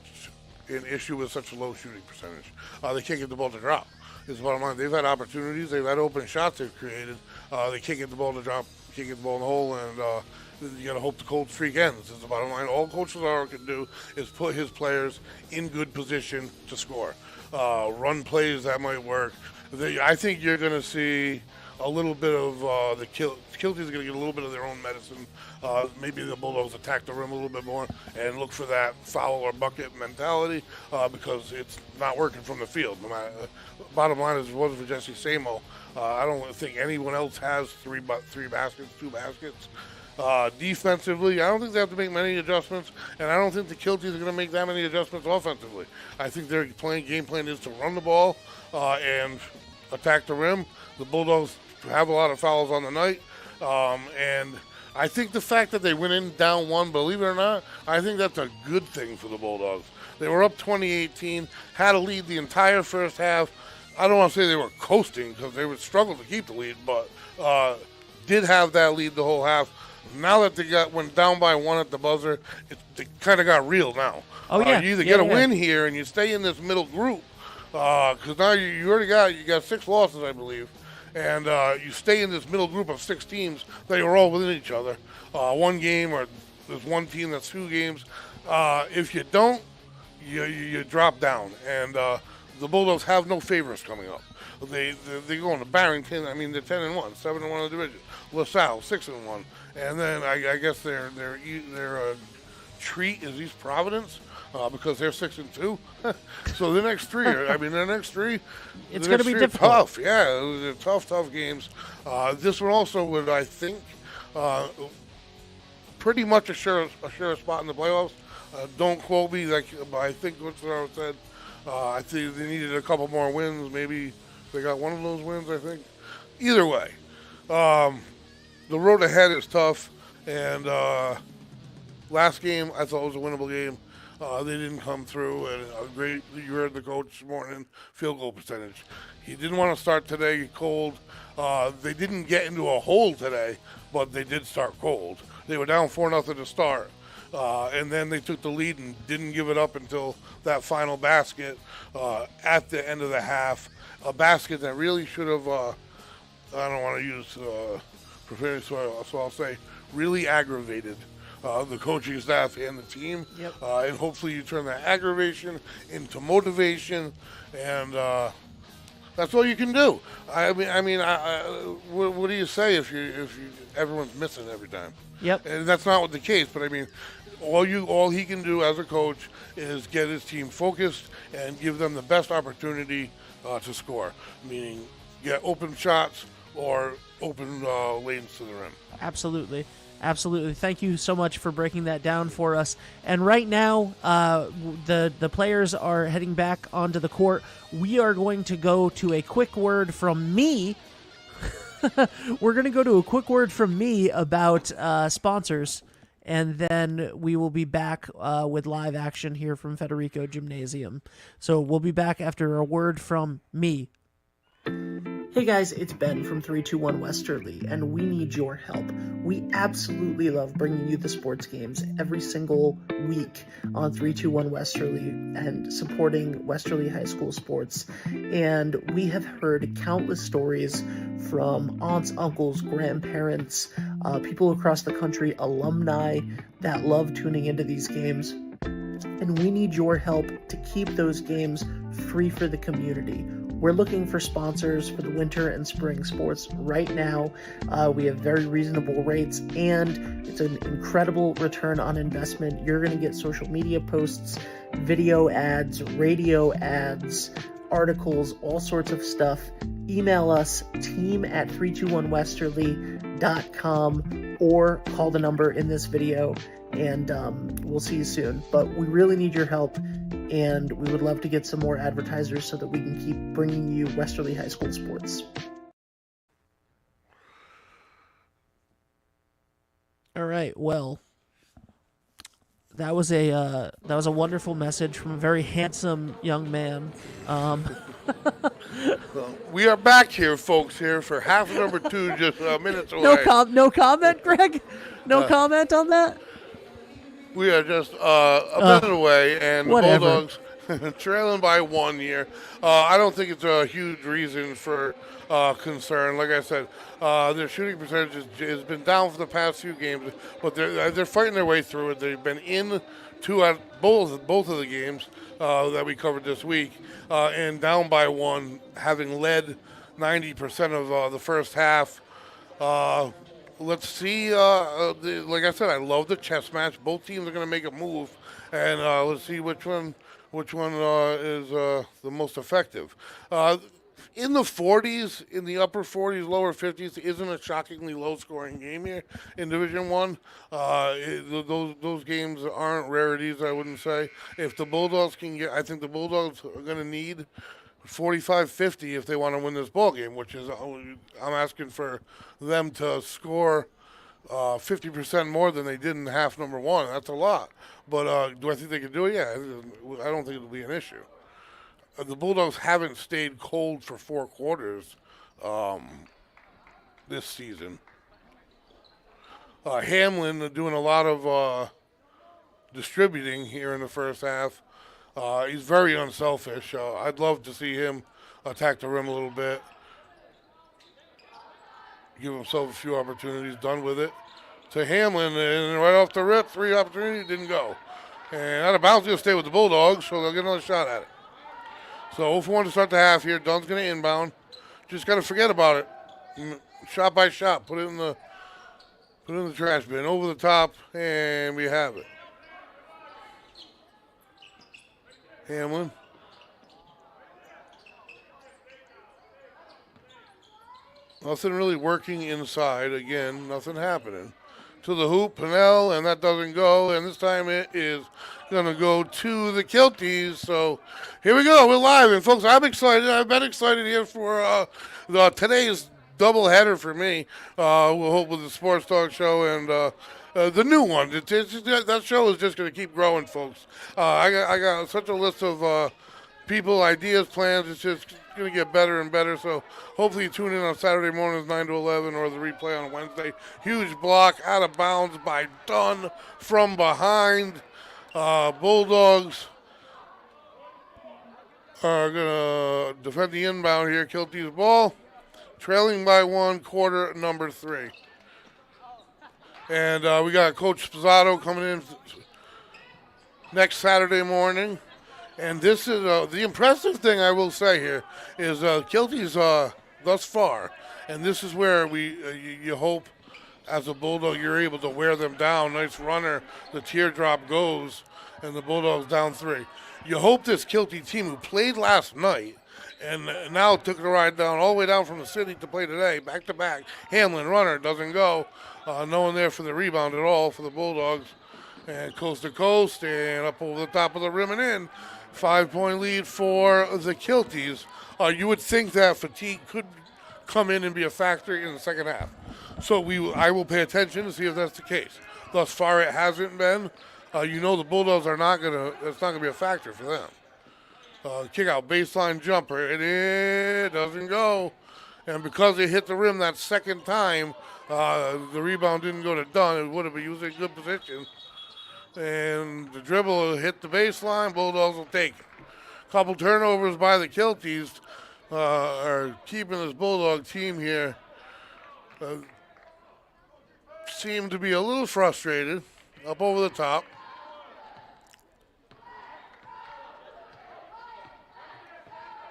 an issue with such a low shooting percentage. They can't get the ball to drop. Is the bottom line. They've had opportunities. They've had open shots they've created. They can't get the ball to drop. Can't get the ball in the hole, and you got to hope the cold streak ends. Is the bottom line. All Coach Lazaro can do is put his players in good position to score. Run plays that might work. I think you're going to see a little bit of the Kilties are going to get a little bit of their own medicine. Maybe the Bulldogs attack the rim a little bit more and look for that foul or bucket mentality because it's not working from the field. Bottom line is, it wasn't for Jesse Samo. I don't think anyone else has two baskets. Defensively, I don't think they have to make many adjustments, and I don't think the Kilties are going to make that many adjustments offensively. I think their game plan is to run the ball and attack the rim. The Bulldogs have a lot of fouls on the night, and I think the fact that they went in down one, believe it or not, I think that's a good thing for the Bulldogs. They were up 2018, had a lead the entire first half. I don't want to say they were coasting because they would struggle to keep the lead, but did have that lead the whole half. Now that they went down by one at the buzzer, they kind of got real now. Oh yeah, you either get a win here and you stay in this middle group because now you already got 6 losses, I believe, and you stay in this middle group of 6 teams that are all within each other. One game or there's one team that's 2 games. If you don't, you drop down, and the Bulldogs have no favorites coming up. They go into Barrington. I mean, they're 10-1, 7-1 in the division. LaSalle 6-1, and then I guess their treat is East Providence because they're 6-2. So the next 3, it's going to be difficult. Tough, yeah, they're tough games. This one also would, I think, pretty much assure a spot in the playoffs. Don't quote me, but I think what's what I said. I think they needed a couple more wins. Maybe they got one of those wins, I think. Either way, the road ahead is tough. And last game, I thought was a winnable game. They didn't come through. And you heard the coach this morning, field goal percentage. He didn't want to start today cold. They didn't get into a hole today, but they did start cold. They were down 4-0 to start. And then they took the lead and didn't give it up until that final basket at the end of the half. A basket that really should have, I don't want to use profanity, so I'll say, really aggravated the coaching staff and the team. Yep. And hopefully you turn that aggravation into motivation, and that's all you can do. What do you say if everyone's missing every time? Yep. And that's not the case, but I mean, all he can do as a coach is get his team focused and give them the best opportunity to score, meaning get open shots or open lanes to the rim. Absolutely. Thank you so much for breaking that down for us. And right now, the players are heading back onto the court. We are going to go to a quick word from me. We're going to go to a quick word from me about sponsors, and then we will be back with live action here from Federico Gymnasium. So we'll be back after a word from me. Hey guys, it's Ben from 321 Westerly, and we need your help. We absolutely love bringing you the sports games every single week on 321 Westerly and supporting Westerly High School sports. And we have heard countless stories from aunts, uncles, grandparents, people across the country, alumni that love tuning into these games. And we need your help to keep those games free for the community. We're looking for sponsors for the winter and spring sports right now. We have very reasonable rates, and it's an incredible return on investment. You're going to get social media posts, video ads, radio ads, articles, all sorts of stuff. Email us, team@321westerly.com, or call the number in this video, and we'll see you soon. But we really need your help, and we would love to get some more advertisers so that we can keep bringing you Westerly High School sports. All right, well, that was a wonderful message from a very handsome young man. We are back here, folks, here for half of number 2, just minutes away. No comment, Greg? No comment on that? We are just a minute away, and whatever. The Bulldogs trailing by 1 here. I don't think it's a huge reason for concern. Like I said, their shooting percentage has been down for the past few games, but they're fighting their way through it. They've been in both of the games that we covered this week, and down by 1, having led 90% of the first half. Let's see. Like I said, I love the chess match. Both teams are going to make a move, and let's see which one is the most effective. In the 40s, in the upper 40s, lower 50s, isn't a shockingly low-scoring game here in Division One. Those games aren't rarities, I wouldn't say. If the Bulldogs can get, I think the Bulldogs are going to need 45-50 if they want to win this ball game, which is I'm asking for them to score 50% more than they did in half number one. That's a lot. But do I think they can do it? Yeah, I don't think it'll be an issue. The Bulldogs haven't stayed cold for 4 quarters this season. Hamlin doing a lot of distributing here in the first half. He's very unselfish. I'd love to see him attack the rim a little bit, give himself a few opportunities, done with it. To Hamlin, and right off the rip, 3 opportunities, didn't go. And out of bounds, he'll stay with the Bulldogs, so they'll get another shot at it. So 0 for 1 to start the half here. Dunn's going to inbound. Just got to forget about it. Shot by shot, put it in the trash bin, over the top, and we have it. Hamlin. Nothing really working inside. Again, nothing happening. To the hoop, Pinnell, and that doesn't go. And this time it is going to go to the Kilties. So here we go. We're live. And, folks, I'm excited. I've been excited here for today's doubleheader for me. We'll hope with the Sports Talk show and the new one. That show is just going to keep growing, folks. I got such a list of people, ideas, plans. It's just going to get better and better. So hopefully you tune in on Saturday mornings 9 to 11 or the replay on Wednesday. Huge block out of bounds by Dunn from behind. Bulldogs are going to defend the inbound here. Kilty's ball. Trailing by 1, quarter number 3. And we got Coach Spazzato coming in next Saturday morning. And this is the impressive thing I will say here is Kilty's thus far, and this is where you hope as a Bulldog you're able to wear them down. Nice runner, the teardrop goes, and the Bulldogs down 3. You hope this Kilty team who played last night and now took the ride down all the way down from the city to play today, back to back. Hamlin runner doesn't go, no one there for the rebound at all for the Bulldogs, and coast to coast and up over the top of the rim and in. 5-point lead for the Kilties. You would think that fatigue could come in and be a factor in the second half. So I will pay attention to see if that's the case. Thus far, it hasn't been. The Bulldogs are not gonna. It's not gonna be a factor for them. Kick out baseline jumper. It doesn't go, and because they hit the rim that second time, the rebound didn't go to Dunn. It would have been using a good position. And the dribble will hit the baseline. Bulldogs will take it. Couple turnovers by the Kilties are keeping this Bulldog team here. Seem to be a little frustrated. Up over the top.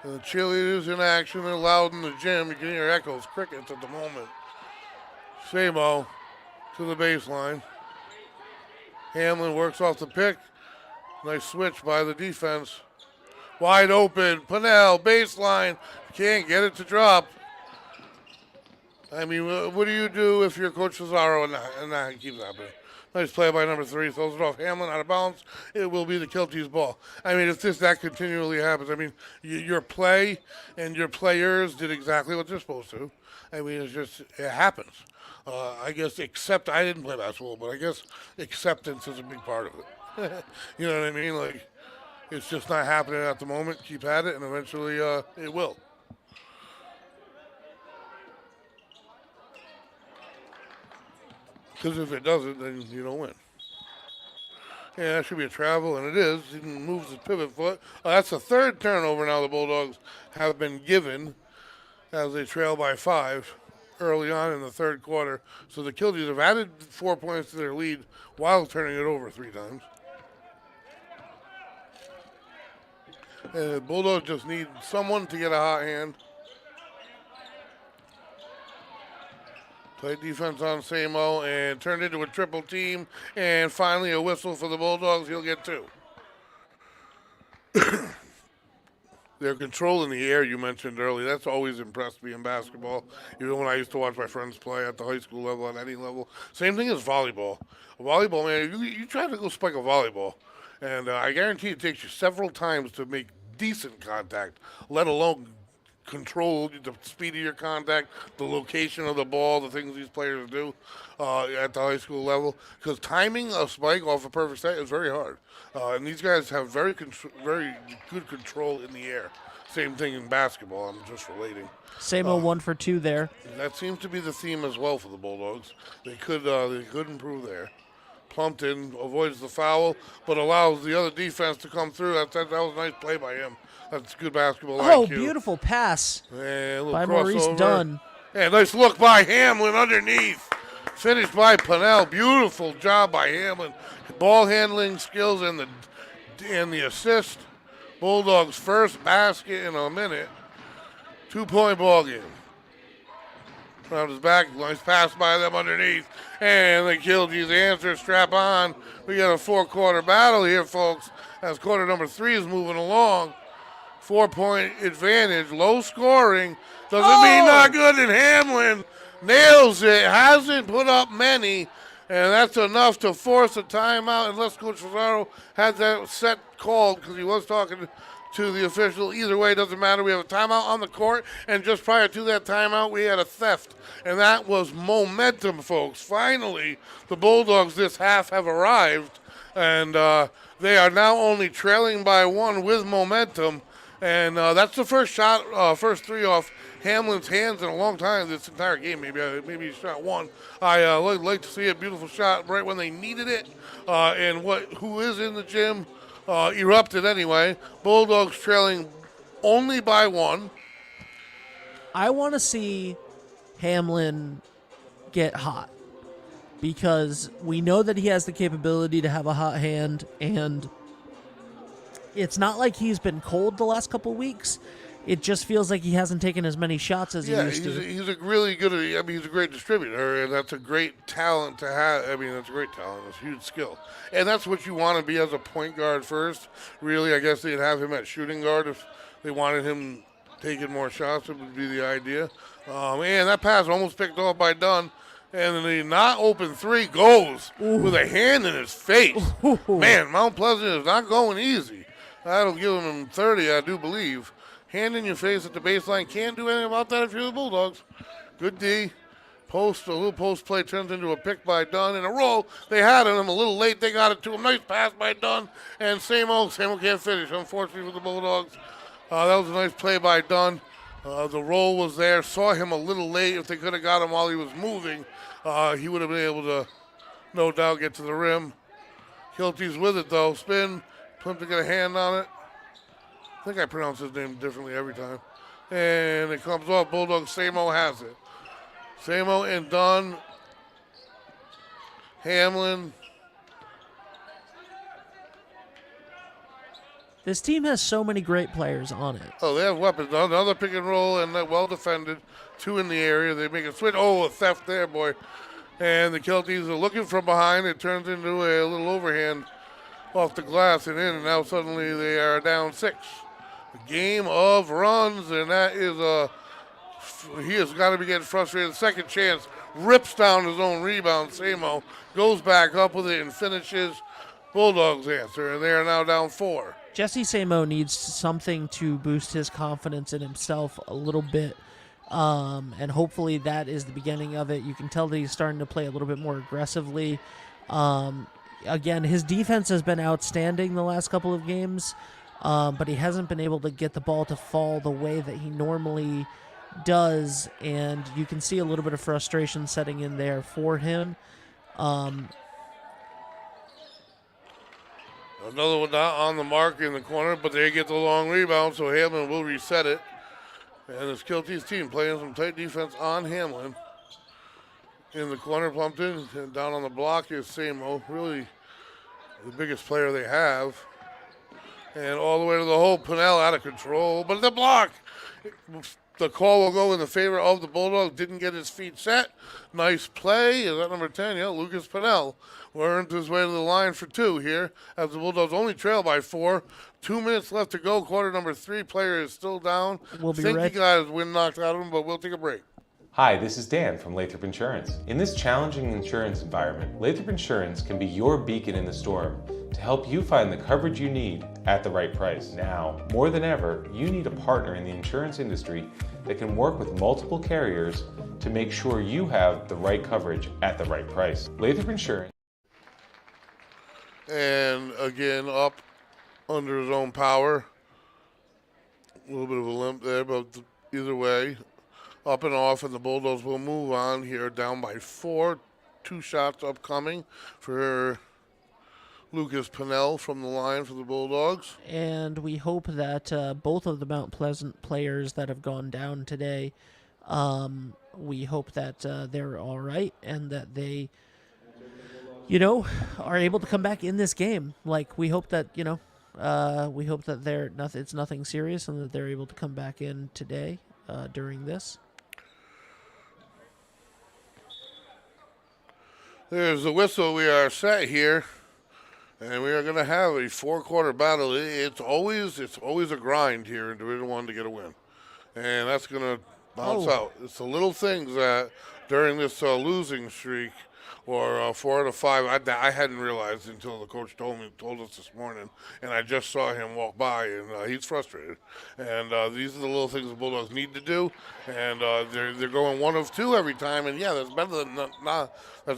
And the cheerleaders in action. They're loud in the gym. You can hear echoes, crickets at the moment. Samo to the baseline. Hamlin works off the pick. Nice switch by the defense. Wide open. Pinnell, baseline. Can't get it to drop. I mean, what do you do if you're Coach Cesaro and that keeps happening? Nice play by number 3. Throws it off Hamlin out of bounds. It will be the Kilties ball. I mean, if that continually happens, I mean, your play and your players did exactly what they're supposed to. I mean, it happens. I guess I didn't play basketball, but I guess acceptance is a big part of it. You know what I mean? Like, it's just not happening at the moment. Keep at it, and eventually it will. Because if it doesn't, then you don't win. Yeah, that should be a travel, and it is. He moves his pivot foot. That's the 3rd turnover now the Bulldogs have been given as they trail by 5. Early on in the 3rd quarter. So the Kilties have added 4 points to their lead while turning it over 3 times. And the Bulldogs just need someone to get a hot hand. Tight defense on Samo and turned into a triple team. And finally a whistle for the Bulldogs. He'll get 2. Their control in the air you mentioned earlier, that's always impressed me in basketball. Even when I used to watch my friends play at the high school level, at any level. Same thing as volleyball. Volleyball, man, you try to go spike a volleyball, and I guarantee it takes you several times to make decent contact, let alone control the speed of your contact, the location of the ball, the things these players do at the high school level. Because timing a spike off a perfect set is very hard. And these guys have very good control in the air. Same thing in basketball, I'm just relating. Samo 1 for 2 there. That seems to be the theme as well for the Bulldogs. They could improve there. Plumpton avoids the foul, but allows the other defense to come through. That was a nice play by him. That's good basketball Oh, IQ. beautiful pass And by Maurice Dunn. Yeah, nice look by Hamlin underneath. Finished by Pennell. Beautiful job by Hamlin. Ball handling skills and the assist. Bulldogs' first basket in a minute. 2-point ball game. Around his back, nice pass by them underneath. And the Kilties answer, strap on. We got a 4-quarter battle here, folks, as quarter number 3 is moving along. 4-point advantage, low scoring. Doesn't mean not good, and Hamlin nails it. Hasn't put up many, and that's enough to force a timeout unless Coach Fazaro had that set called because he was talking to the official. Either way, doesn't matter. We have a timeout on the court, and just prior to that timeout, we had a theft, and that was momentum, folks. Finally, the Bulldogs this half have arrived, and they are now only trailing by 1 with momentum, and that's the first shot, first 3 off Hamlin's hands in a long time this entire game. Maybe he shot 1. I like to see a beautiful shot right when they needed it, and who is in the gym erupted anyway. Bulldogs trailing only by 1. I want to see Hamlin get hot because we know that he has the capability to have a hot hand, and it's not like he's been cold the last couple weeks. It just feels like he hasn't taken as many shots as he used to. He's a really good. He's a great distributor, and that's a great talent to have. That's a great talent. It's a huge skill, and that's what you want to be as a point guard first. Really, I guess they'd have him at shooting guard if they wanted him taking more shots. It would be the idea. And that pass almost picked off by Dunn, and the not open 3 goes with a hand in his face. Man, Mount Pleasant is not going easy. That'll give him 30, I do believe. Hand in your face at the baseline. Can't do anything about that if you're the Bulldogs. Good D. A little post play turns into a pick by Dunn. And a roll. They had him a little late. They got it to him. Nice pass by Dunn. And Samo can't finish, unfortunately, for the Bulldogs. That was a nice play by Dunn. The roll was there. Saw him a little late. If they could have got him while he was moving, he would have been able to, no doubt, get to the rim. Kilty's with it, though. Spin. Plimpton got a hand on it. I think I pronounce his name differently every time. And it comes off. Bulldog Samo has it. Samo and Dunn. Hamlin. This team has so many great players on it. Oh, they have weapons. Another pick and roll, and they're well defended. 2 in the area. They make a switch. Oh, a theft there, boy. And the Kelties are looking from behind. It turns into a little overhand off the glass and in, and now suddenly they are down 6. A game of runs, and that is he has got to be getting frustrated. Second chance, rips down his own rebound. Samo goes back up with it and finishes. Bulldogs answer, and they are now down 4. Jesse Samo needs something to boost his confidence in himself a little bit, and hopefully that is the beginning of it. You can tell that he's starting to play a little bit more aggressively. Again, his defense has been outstanding the last couple of games, but he hasn't been able to get the ball to fall the way that he normally does, and you can see a little bit of frustration setting in there for him. Another one not on the mark in the corner, but they get the long rebound, so Hamlin will reset it. And it's Kilty's team playing some tight defense on Hamlin. In the corner, Plumpton, and down on the block is Samo, really the biggest player they have. And all the way to the hole, Pennell out of control, but the block. The call will go in the favor of the Bulldogs. Didn't get his feet set. Nice play. Is that number 10? Yeah, Lucas Pennell earned his way to the line for 2 here as the Bulldogs only trail by 4. 2 minutes left to go. Quarter number 3. Player is still down. We'll be think right. he got his wind knocked out of him, but we'll take a break. Hi, this is Dan from Lathrop Insurance. In this challenging insurance environment, Lathrop Insurance can be your beacon in the storm to help you find the coverage you need at the right price. Now, more than ever, you need a partner in the insurance industry that can work with multiple carriers to make sure you have the right coverage at the right price. Lathrop Insurance. And again, up under his own power. A little bit of a limp there, but either way, up and off, and the Bulldogs will move on here, down by 4. 2 shots upcoming for Lucas Pinnell from the line for the Bulldogs. And we hope that both of the Mount Pleasant players that have gone down today, we hope that they're all right and that they, are able to come back in this game. Like, we hope that, we hope that it's nothing serious and that they're able to come back in today during this. There's the whistle. We are set here, and we are going to have a 4-quarter battle. It's always a grind here in Division I to get a win, and that's going to bounce out. It's the little things that during this losing streak, or 4 out of 5, I hadn't realized until the coach told us this morning, and I just saw him walk by, and he's frustrated. And these are the little things the Bulldogs need to do, and they're going 1 of 2 every time, and yeah, that's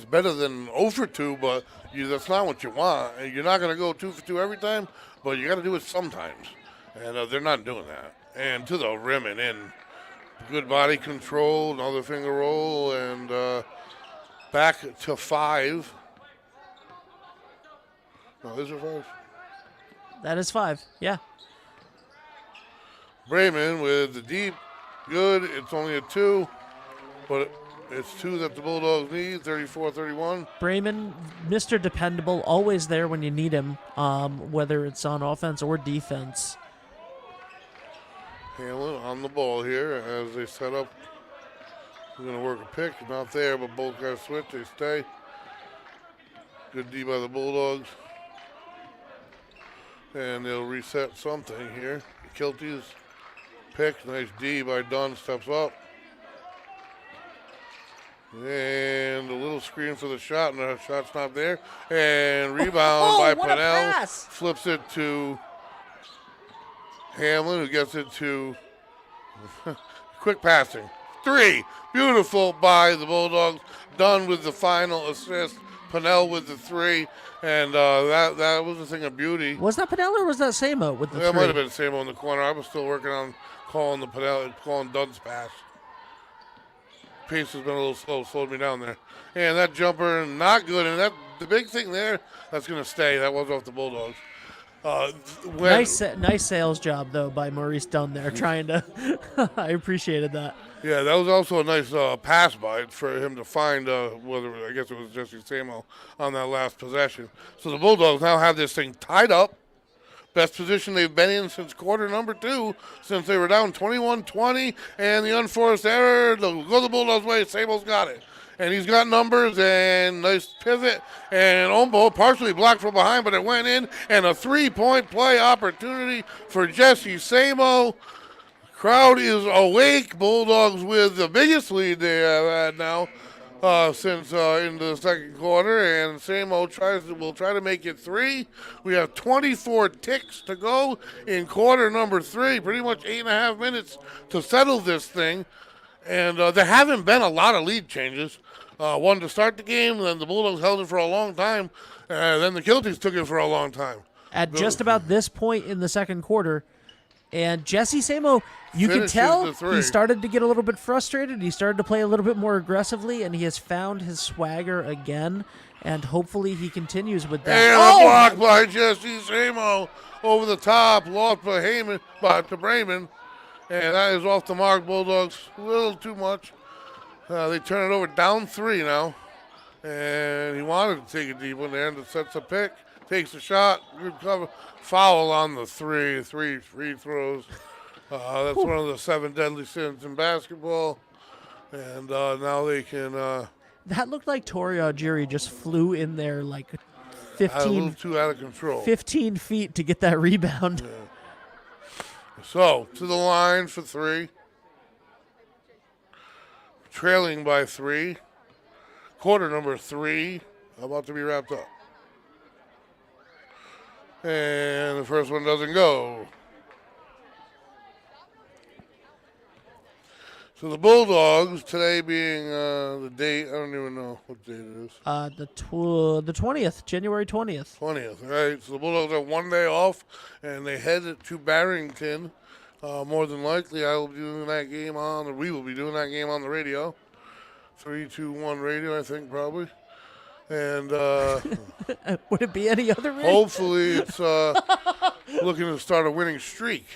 better than 0 for 2, but that's not what you want. And you're not going to go 2 for 2 every time, but you got to do it sometimes, and they're not doing that. And to the rim and in, good body control, another finger roll, and back to 5. No, is it 5? That is 5, yeah. Brayman with the deep, good. It's only a 2, but it's 2 that the Bulldogs need, 34-31. Brayman, Mr. Dependable, always there when you need him, whether it's on offense or defense. Hamlin on the ball here as they set up. We're going to work a pick. Not there, but both guys switch. They stay. Good D by the Bulldogs. And they'll reset something here. Kilty's pick. Nice D by Dunn. Steps up. And a little screen for the shot, and the shot's not there. And rebound by Pinnell. Flips it to Hamlin, who gets it to quick passing. 3. Beautiful by the Bulldogs. Dunn with the final assist. Pinnell with the 3. And that was a thing of beauty. Was that Pinnell or was that Samo with the 3? That might have been Samo in the corner. I was still working on calling Dunn's pass. Pace has been a little slow, slowed me down there. And that jumper, not good. And the big thing there, that's going to stay. That was off the Bulldogs. Nice sales job, though, by Maurice Dunn there, trying to – I appreciated that. Yeah, that was also a nice pass by for him to find I guess it was Jesse Samo on that last possession. So the Bulldogs now have this thing tied up. Best position they've been in since quarter number 2, since they were down 21-20, and the unforced error, go the Bulldogs' way, Samo's got it. And he's got numbers, and nice pivot, and Ombo partially blocked from behind, but it went in, and a 3-point play opportunity for Jesse Samo. Crowd is awake. Bulldogs with the biggest lead they have had now since into the second quarter, and Samo will try to make it 3. We have 24 ticks to go in quarter number 3, pretty much 8.5 minutes to settle this thing. And there haven't been a lot of lead changes. One to start the game, then the Bulldogs held it for a long time, then the Kilties took it for a long time. At just about this point in the second quarter, and Jesse Samo, you can tell he started to get a little bit frustrated. He started to play a little bit more aggressively, and he has found his swagger again, and hopefully he continues with that. And a block by Jesse Samo over the top, lost by to Brayman, and that is off the mark. Bulldogs a little too much. They turn it over, down 3 now, and he wanted to take a deep one there, and it sets a pick. Takes a shot, good cover, foul on the 3 free throws. That's one of the 7 deadly sins in basketball. And now they can. That looked like Tori Algieri just flew in there like 15. A little too out of control. 15 feet to get that rebound. Yeah. So to the line for 3. Trailing by 3. Quarter number 3 about to be wrapped up. And the first one doesn't go. So the Bulldogs, today being the date, I don't even know what date it is. The 20th, January 20th. 20th, right? So the Bulldogs have 1 day off, and they head to Barrington. More than likely, I will be doing that game we will be doing that game on the radio. 3-2-1 radio, I think, probably. And Would it be any other radio? hopefully it's looking to start a winning streak.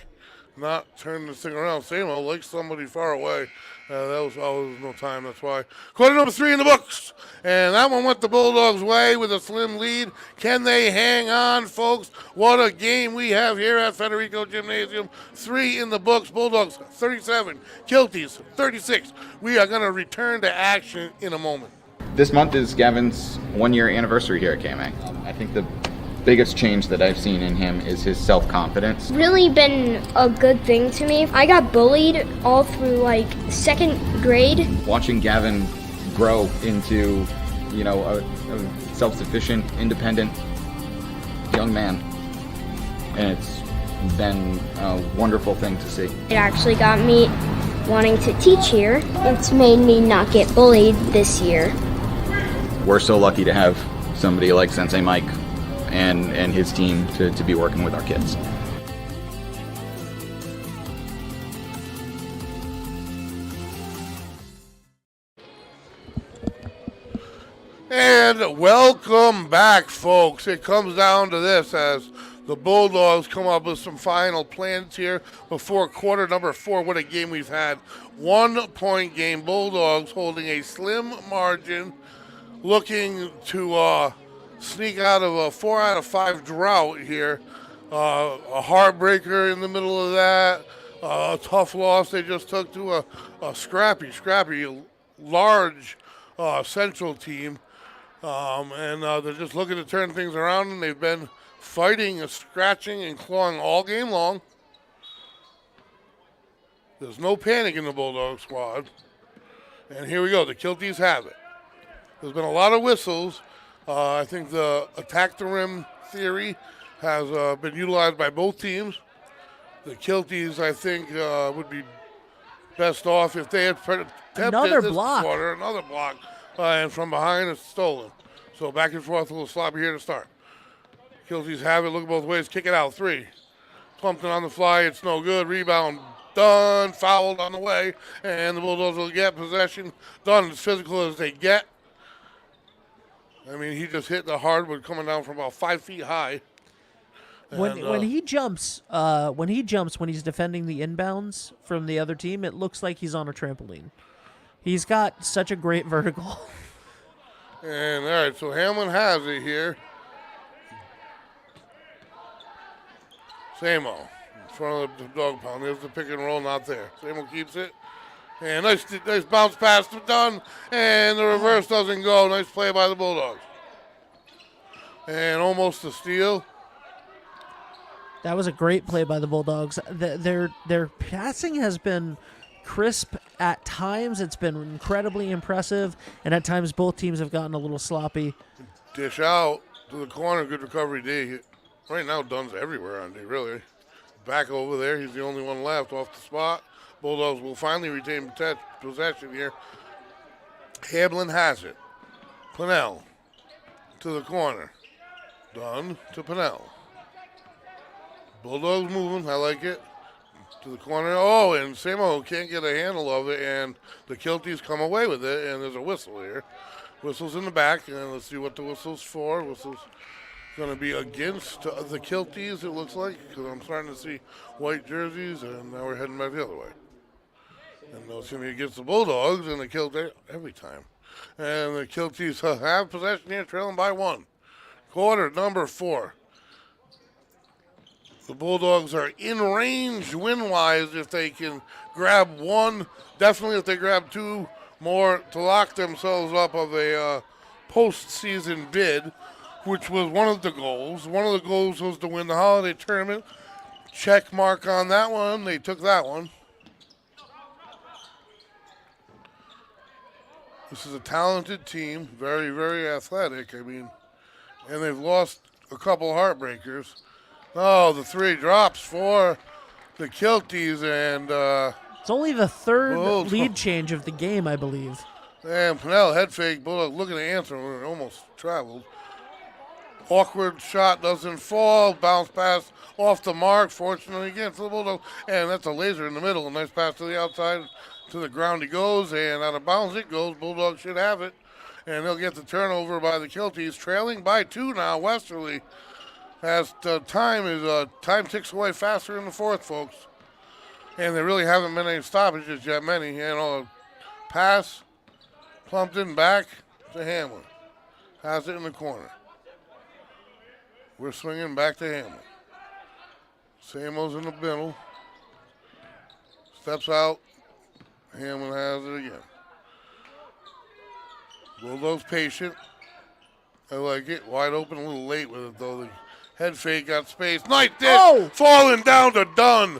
Not turn this thing around. Same old, like somebody far away. That was no time, that's why. Quarter number 3 in the books. And that one went the Bulldogs' way with a slim lead. Can they hang on, folks? What a game we have here at Federico Gymnasium. 3 in the books. Bulldogs 37. Kilties 36. We are going to return to action in a moment. This month is Gavin's 1-year anniversary here at KMA. I think the biggest change that I've seen in him is his self-confidence. Really been a good thing to me. I got bullied all through like 2nd grade. Watching Gavin grow into, a self-sufficient, independent young man, and it's been a wonderful thing to see. It actually got me wanting to teach here. It's made me not get bullied this year. We're so lucky to have somebody like Sensei Mike and his team to be working with our kids. And welcome back, folks. It comes down to this as the Bulldogs come up with some final plans here before quarter number 4. What a game we've had. 1-point game. Bulldogs holding a slim margin, looking to sneak out of a 4 out of 5 drought here. A heartbreaker in the middle of that. A tough loss they just took to a scrappy, large Central team. And they're just looking to turn things around, and they've been fighting, scratching, and clawing all game long. There's no panic in the Bulldog squad. And here we go. The Kilties have it. There's been a lot of whistles. I think the attack the rim theory has been utilized by both teams. The Kilties, I think, would be best off if they had attempted this quarter. Another block. And from behind, it's stolen. So back and forth, a little sloppy here to start. Kilties have it. Look both ways. Kick it out. 3. Pumped it on the fly. It's no good. Rebound done. Fouled on the way. And the Bulldogs will get possession. Done as physical as they get. I mean, he just hit the hardwood coming down from about 5 feet high. When he jumps, when he's defending the inbounds from the other team, it looks like he's on a trampoline. He's got such a great vertical. And, all right, so Hamlin has it here. Samo in front of the dog pound. There's the pick and roll, not there. Samo keeps it. And nice bounce pass done. And the reverse doesn't go. Nice play by the Bulldogs. And almost a steal. That was a great play by the Bulldogs. Their passing has been crisp at times. It's been incredibly impressive, and at times both teams have gotten a little sloppy. Dish out to the corner. Good recovery, D. Right now, Dunn's everywhere on D, really. Back over there. He's the only one left off the spot. Bulldogs will finally retain possession here. Hamlin has it. Pennell to the corner. Dunn to Pennell. Bulldogs moving. I like it. To the corner. Oh, and Samo can't get a handle of it, and the Kilties come away with it, and there's a whistle here. Whistle's in the back, and let's see what the whistle's for. Whistle's going to be against the Kilties, it looks like, because I'm starting to see white jerseys, and now we're heading back the other way. And it's going to be against the Bulldogs, and the Kilties every time. And the Kilties have possession here, trailing by 1. Quarter number 4. The Bulldogs are in range win-wise if they can grab 1. Definitely if they grab 2 more to lock themselves up of a postseason bid, which was one of the goals. One of the goals was to win the holiday tournament. Check mark on that one. They took that one. This is a talented team, very, very athletic. I mean, and they've lost a couple heartbreakers. Oh, the 3 drops for the Kilties, and It's only the third Bulldog. lead change of the game, I believe. and Pennell head fake. Bulldog looking to answer. It almost traveled. Awkward shot doesn't fall. Bounce pass off the mark. Fortunately, again for the Bulldog, and that's a laser in the middle. A nice pass to the outside. To the ground he goes, and out of bounds it goes. Bulldog should have it, and they'll get the turnover by the Kilties, trailing by 2 now. Westerly. As time ticks away faster in the fourth, folks. And there really haven't been any stoppages yet, many. And pass, Plumpton back to Hamlin. Has it in the corner. We're swinging back to Hamlin. Samo's in the middle. Steps out. Hamlin has it again. Bulldogs patient. I like it. Wide open, a little late with it, though. The head fake got space. Nice dish. Falling down to Dunn.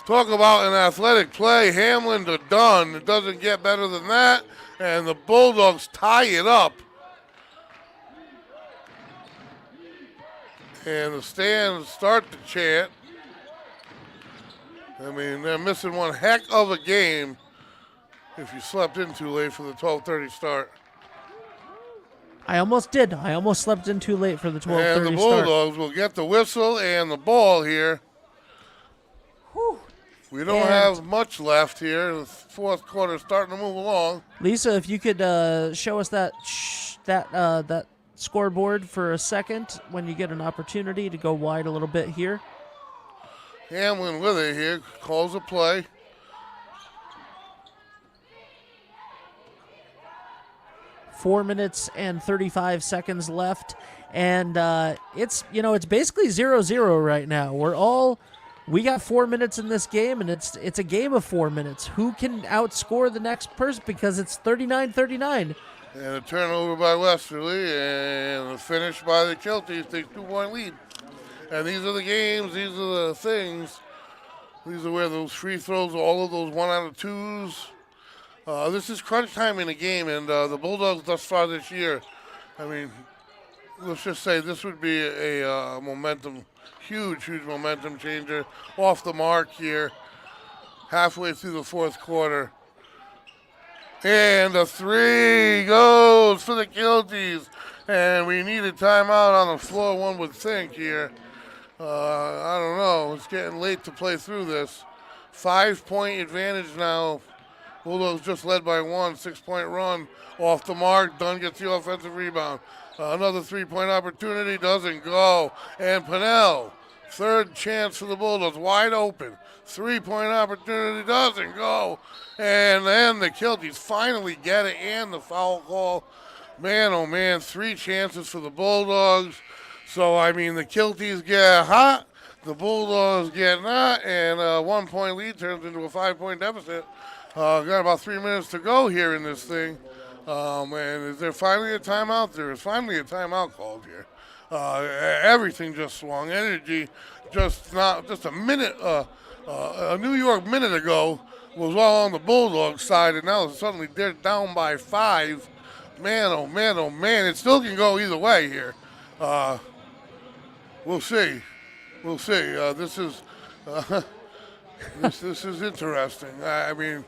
Talk about an athletic play. Hamlin to Dunn. It doesn't get better than that. And the Bulldogs tie it up. And the stands start to chant. I mean, they're missing one heck of a game if you slept in too late for the 12:30 start. I almost did. I almost slept in too late for the 12:30 And the start. Bulldogs will get the whistle and the ball here. Whew. We don't have much left here. The fourth quarter starting to move along. Lisa, if you could show us that scoreboard for a second when you get an opportunity to go wide a little bit here. Hamlin with it here. Calls a play. Four minutes and 35 seconds left, and it's basically 0-0 right now. We got 4 minutes in this game, and it's a game of 4 minutes. Who can outscore the next person, because it's 39-39. And a turnover by Westerly, and a finish by the Kilties. Take 2-point lead. And these are the games. These are the things. These are where those free throws, all of those 1 out of 2s. This is crunch time in a game, and the Bulldogs thus far this year, I mean, let's just say this would be a huge momentum changer. Off the mark here, halfway through the fourth quarter. And the 3 goes for the Kilties, and we need a timeout on the floor, one would think here. I don't know, it's getting late to play through this. 5-point advantage now. Bulldogs just led by 1, 6-point run. Off the mark, Dunn gets the offensive rebound. Another 3-point opportunity, doesn't go. And Pennell, third chance for the Bulldogs, wide open. 3-point opportunity, doesn't go. And then the Kilties finally get it, and the foul call. Man, oh man, 3 chances for the Bulldogs. So, I mean, the Kilties get hot, the Bulldogs get not, and a 1-point lead turns into a 5-point deficit. Got about 3 minutes to go here in this thing. And is there finally a timeout? There is finally a timeout called here. Everything just swung. Energy just a minute, a New York minute ago was all on the Bulldogs side, and now suddenly they're down by 5. Man, oh man, oh man. It still can go either way here. We'll see. We'll see. This is this is interesting. I mean,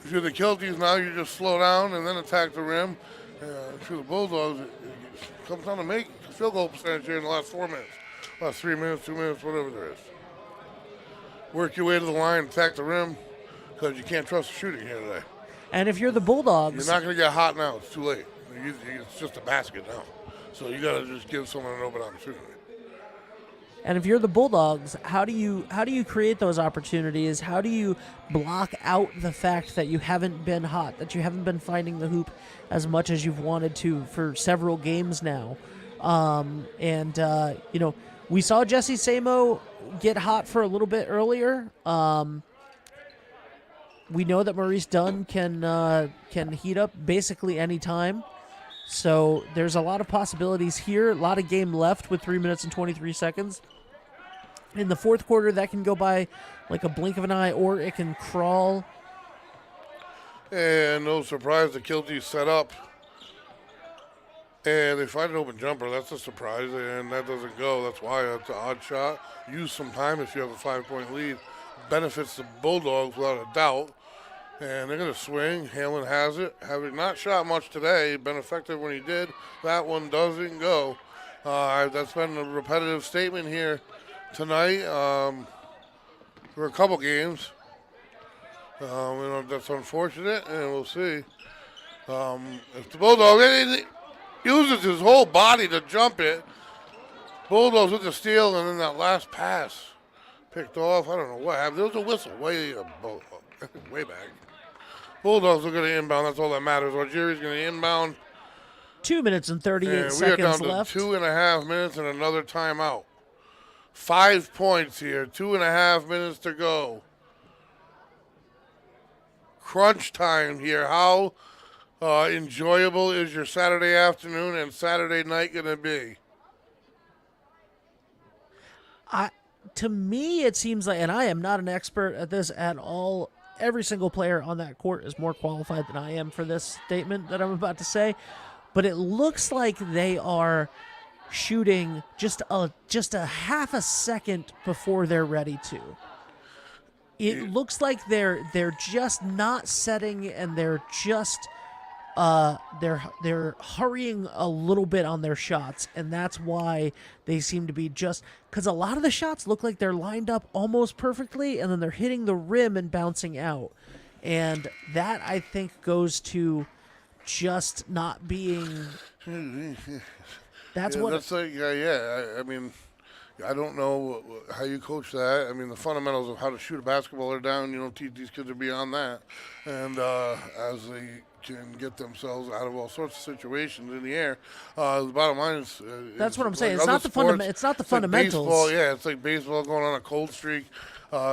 if you're the Kilties now, you just slow down and then attack the rim. If you're the Bulldogs, it comes down to make field goal percentage here in the last 4 minutes. Last 3 minutes, 2 minutes, whatever there is. Work your way to the line, attack the rim, because you can't trust the shooting here today. And if you're the Bulldogs, you're not going to get hot now. It's too late. It's just a basket now. So you got to just give someone an open opportunity. and if you're the Bulldogs, how do you create those opportunities? How do you block out the fact that you haven't been hot, that you haven't been finding the hoop as much as you've wanted to for several games now? We saw Jesse Samo get hot for a little bit earlier. We know that Maurice Dunn can heat up basically any time. So there's a lot of possibilities here. A lot of game left with 3 minutes and 23 seconds. In the fourth quarter, that can go by like a blink of an eye, or it can crawl. And no surprise, the Kilties set up And they find an open jumper. That's a surprise, and that doesn't go. That's why it's an odd shot. Use some time if you have a 5-point lead. Benefits the Bulldogs without a doubt. And they're going to swing. Hamlin has it. Having not shot much today, been effective when he did. That one doesn't go. That's been a repetitive statement here tonight for a couple games. That's unfortunate, and we'll see. If the Bulldog uses his whole body to jump it, Bulldogs with the steal, and then that last pass picked off. I don't know what happened. There was a whistle way back. Bulldogs are going to inbound. That's all that matters. Algeria's going to inbound. 2 minutes and 38 seconds we are down left. to 2.5 minutes and another timeout. 5 points here. 2.5 minutes to go. Crunch time here. How enjoyable is your Saturday afternoon and Saturday night going to be? To me, it seems like, and I am not an expert at this at all, every single player on that court is more qualified than I am for this statement that I'm about to say, but it looks like they are shooting just a half a second before they're ready to. It looks like they're just not setting, and they're just they're hurrying a little bit on their shots, and that's why they seem to be just, because a lot of the shots look like they're lined up almost perfectly, and then they're hitting the rim and bouncing out, and that I think goes to just not being. That's what. That's like I mean, I don't know how you coach that. I mean, the fundamentals of how to shoot a basketball are down. You don't teach these kids to be on that, and as they can get themselves out of all sorts of situations in the air. The bottom line is that's what I'm saying. Like It's not the It's not the fundamentals. Baseball, yeah, it's like baseball going on a cold streak.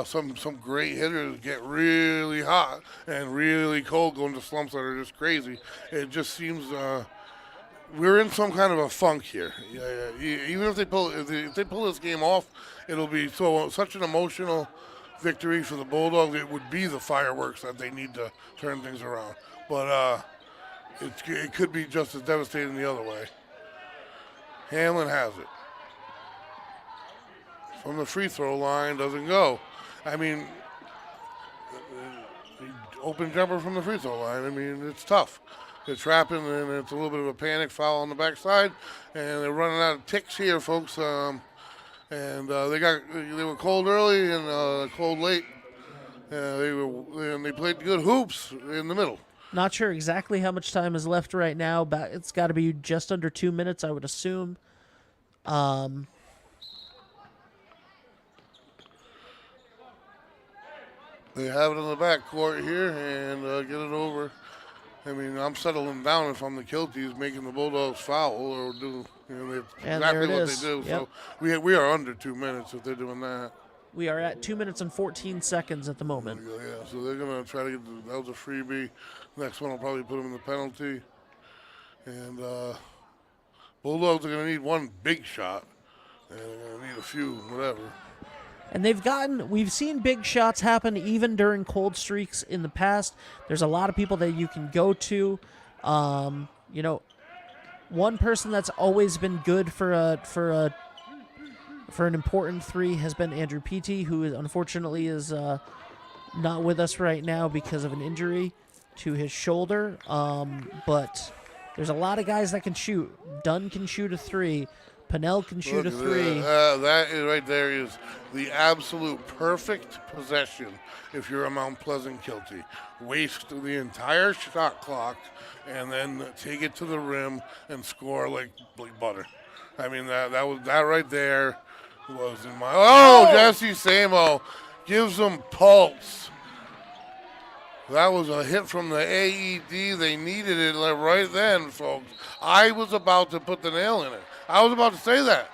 Some great hitters get really hot and really cold, going to slumps that are just crazy. It just seems we're in some kind of a funk here. Even if they pull this game off, it'll be such an emotional victory for the Bulldogs. It would be the fireworks that they need to turn things around. But it could be just as devastating the other way. Hamlin has it. From the free throw line, doesn't go. I mean, open jumper from the free throw line. I mean, it's tough. They're trapping, and it's a little bit of a panic foul on the backside, and they're running out of ticks here, folks. And they were cold early and cold late. They played good hoops in the middle. Not sure exactly how much time is left right now, but it's got to be just under 2 minutes, I would assume. They have it in the back court here and get it over. I mean, I'm settling down if I'm the Kilties, making the Bulldogs foul or do exactly what they do. Yep. So we are under 2 minutes if they're doing that. We are at 2 minutes and 14 seconds at the moment. Yeah, so they're going to try to get that was a freebie. Next one will probably put them in the penalty. And Bulldogs are going to need one big shot. And they're going to need a few, whatever. And we've seen big shots happen even during cold streaks in the past. There's a lot of people that you can go to. One person that's always been good for an important three has been Andrew Peaty, who unfortunately is not with us right now because of an injury to his shoulder. But there's a lot of guys that can shoot. Dunn can shoot a three. Pennell can shoot a three. That is right there is the absolute perfect possession if you're a Mount Pleasant Kilty. Waste the entire shot clock and then take it to the rim and score like butter. I mean, that right there was in my... Jesse Samo gives them pulse. That was a hit from the AED. They needed it right then, folks. I was about to put the nail in it. I was about to say that.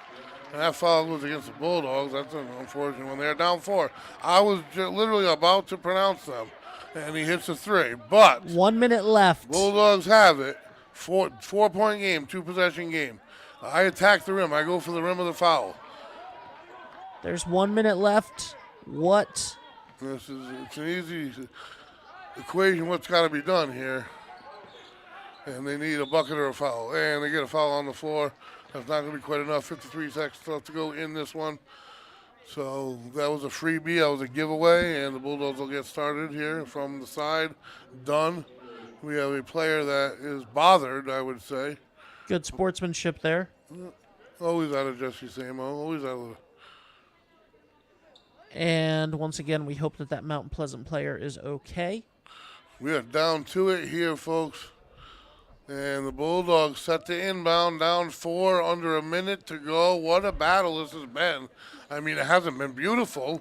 And that foul was against the Bulldogs. That's unfortunate when they're down 4. I was literally about to pronounce them. And he hits a three. But 1 minute left. Bulldogs have it. 4-point game, 2-possession game. I attack the rim. I go for the rim of the foul. There's 1 minute left. What? It's an easy equation what's got to be done here. And they need a bucket or a foul. And they get a foul on the floor. That's not going to be quite enough. 53 seconds left to go in this one. So that was a freebie. That was a giveaway. And the Bulldogs will get started here from the side. Done. We have a player that is bothered, I would say. Good sportsmanship there. Always out of Jesse Samo. Always out of. And once again, we hope that Mount Pleasant player is okay. We are down to it here, folks. And the Bulldogs set to inbound, down 4, under a minute to go. What a battle this has been. I mean, it hasn't been beautiful,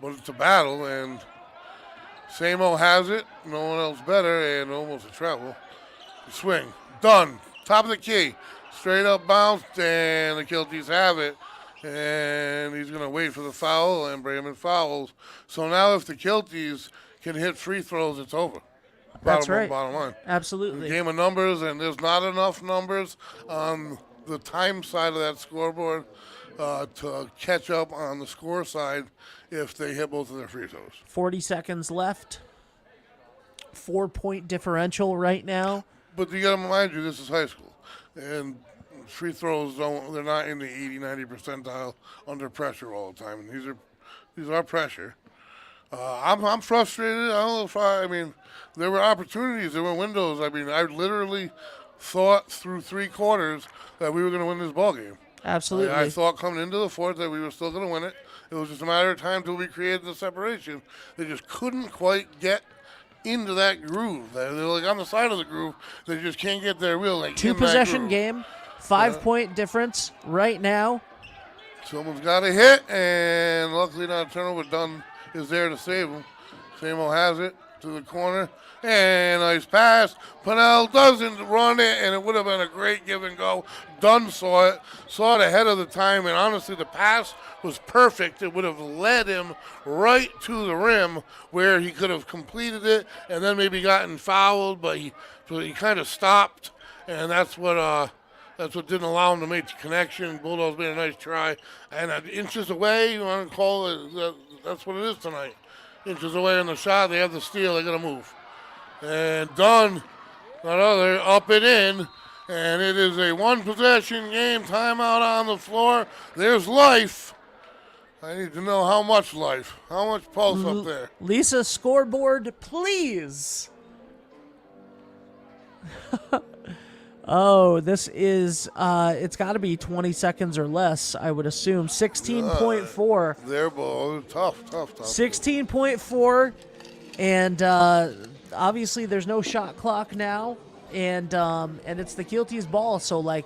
but it's a battle. And Samo has it. No one else better. And almost a travel. Swing. Done. Top of the key. Straight up bounce. And the Kilties have it. And he's going to wait for the foul. And Bremen fouls. So now if the Kilties can hit free throws, it's over. That's right. Bottom line. Absolutely. Game of numbers, and there's not enough numbers on the time side of that scoreboard to catch up on the score side if they hit both of their free throws. 40 seconds left. 4-point differential right now. But you got to remind you, this is high school. And free throws, they're not in the 80-90 percentile under pressure all the time. And these are pressure. I'm frustrated. I mean, there were opportunities. There were windows. I mean, I literally thought through 3 quarters that we were going to win this ball game. Absolutely. I thought coming into the fourth that we were still going to win it. It was just a matter of time until we created the separation. They just couldn't quite get into that groove. They're like on the side of the groove. They just can't get their wheel. Like 2-possession game, 5-point difference right now. Someone's got to hit, and luckily not a turnover. Dunn is there to save him. Samo has it to the corner. And nice pass. Pennell doesn't run it, and it would have been a great give and go. Dunn saw it ahead of the time, and honestly, the pass was perfect. It would have led him right to the rim where he could have completed it and then maybe gotten fouled, but he kind of stopped, and that's what didn't allow him to make the connection. Bulldogs made a nice try. And inches away, you want to call it, that's what it is tonight. Inches away on the shot, they have the steal, they got to move. And Dunn, another, up and in. And it is a 1-possession game, timeout on the floor. There's life. I need to know how much life, how much pulse up there. Lisa, scoreboard, please. Oh, this is, it's got to be 20 seconds or less, I would assume. 16.4. Their ball, tough. 16.4, and obviously there's no shot clock now, and it's the Kilties' ball, so, like,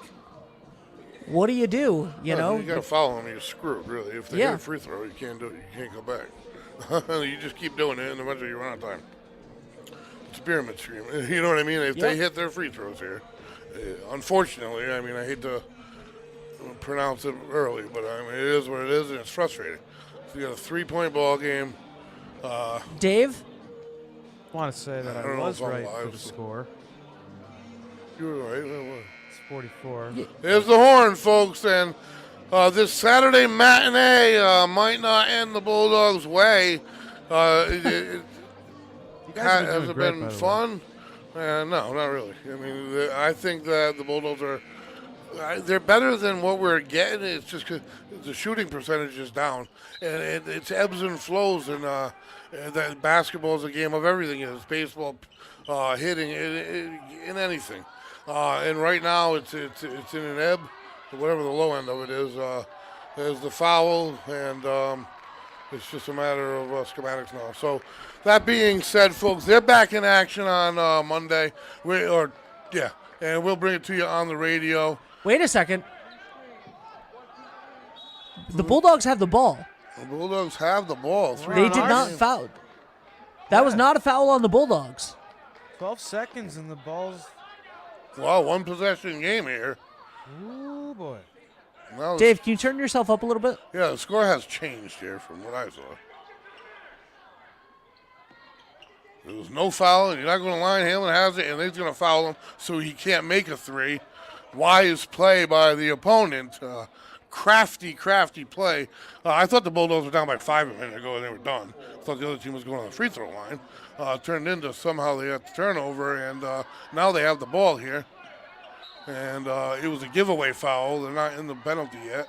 what do? You know? You got to follow them, you're screwed, really. If they hit a free throw, you can't do it. You can't go back. You just keep doing it, and eventually you run out of time. It's a pyramid scheme. You know what I mean? If they hit their free throws here. Unfortunately, I mean, I hate to pronounce it early, but I mean, it is what it is, and it's frustrating. So you got a 3-point ball game. Dave? I want to say that I was right for the score. You were right. It's 44. There's the horn, folks, and this Saturday matinee might not end the Bulldogs' way. Has it been fun? No, not really. I mean, I think that the Bulldogs they're better than what we're getting. It's just 'cause the shooting percentage is down, and it's ebbs and flows. And that basketball is a game of everything. It's baseball, hitting, in anything. And right now it's in an ebb, whatever the low end of it is. There's the foul, and it's just a matter of schematics now. So that being said, folks, they're back in action on Monday. And we'll bring it to you on the radio. Wait a second. The Bulldogs have the ball. The Bulldogs have the ball. They did not foul. That was not a foul on the Bulldogs. 12 seconds and the ball's... Wow, 1-possession game here. Ooh, boy. Now Dave, can you turn yourself up a little bit? Yeah, the score has changed here from what I saw. There was no foul, and you're not going to line him, and has it, and he's going to foul him so he can't make a 3. Wise play by the opponent. crafty play. I thought the Bulldogs were down by 5 a minute ago and they were done. I thought the other team was going on the free throw line. Turned into somehow they got the turnover, and now they have the ball here. And it was a giveaway foul. They're not in the penalty yet.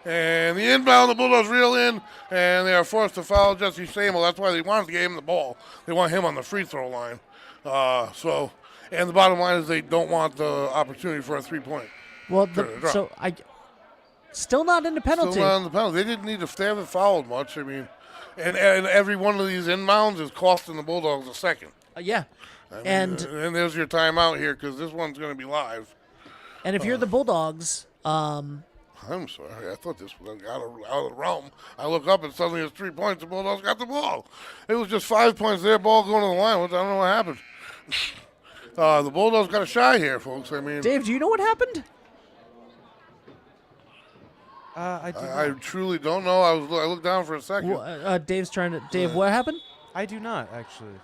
And the inbound, the Bulldogs reel in, and they are forced to foul Jesse Samo. That's why they wanted to give him the ball. They want him on the free throw line. And the bottom line is they don't want the opportunity for a 3-point. Well, still not in the penalty. Still not in the penalty. They haven't fouled much. I mean, and every one of these inbounds is costing the Bulldogs a second. Yeah. I mean, and there's your timeout here because this one's going to be live. And if you're the Bulldogs, I'm sorry. I thought this was out of the realm. I look up and suddenly it's 3 points. The Bulldogs got the ball. It was just 5 points. Their ball going to the line. I don't know what happened. The Bulldogs got a shy here, folks. I mean, Dave, do you know what happened? I truly don't know. I looked down for a second. Well, Dave's trying to. Dave, what happened? I do not, actually.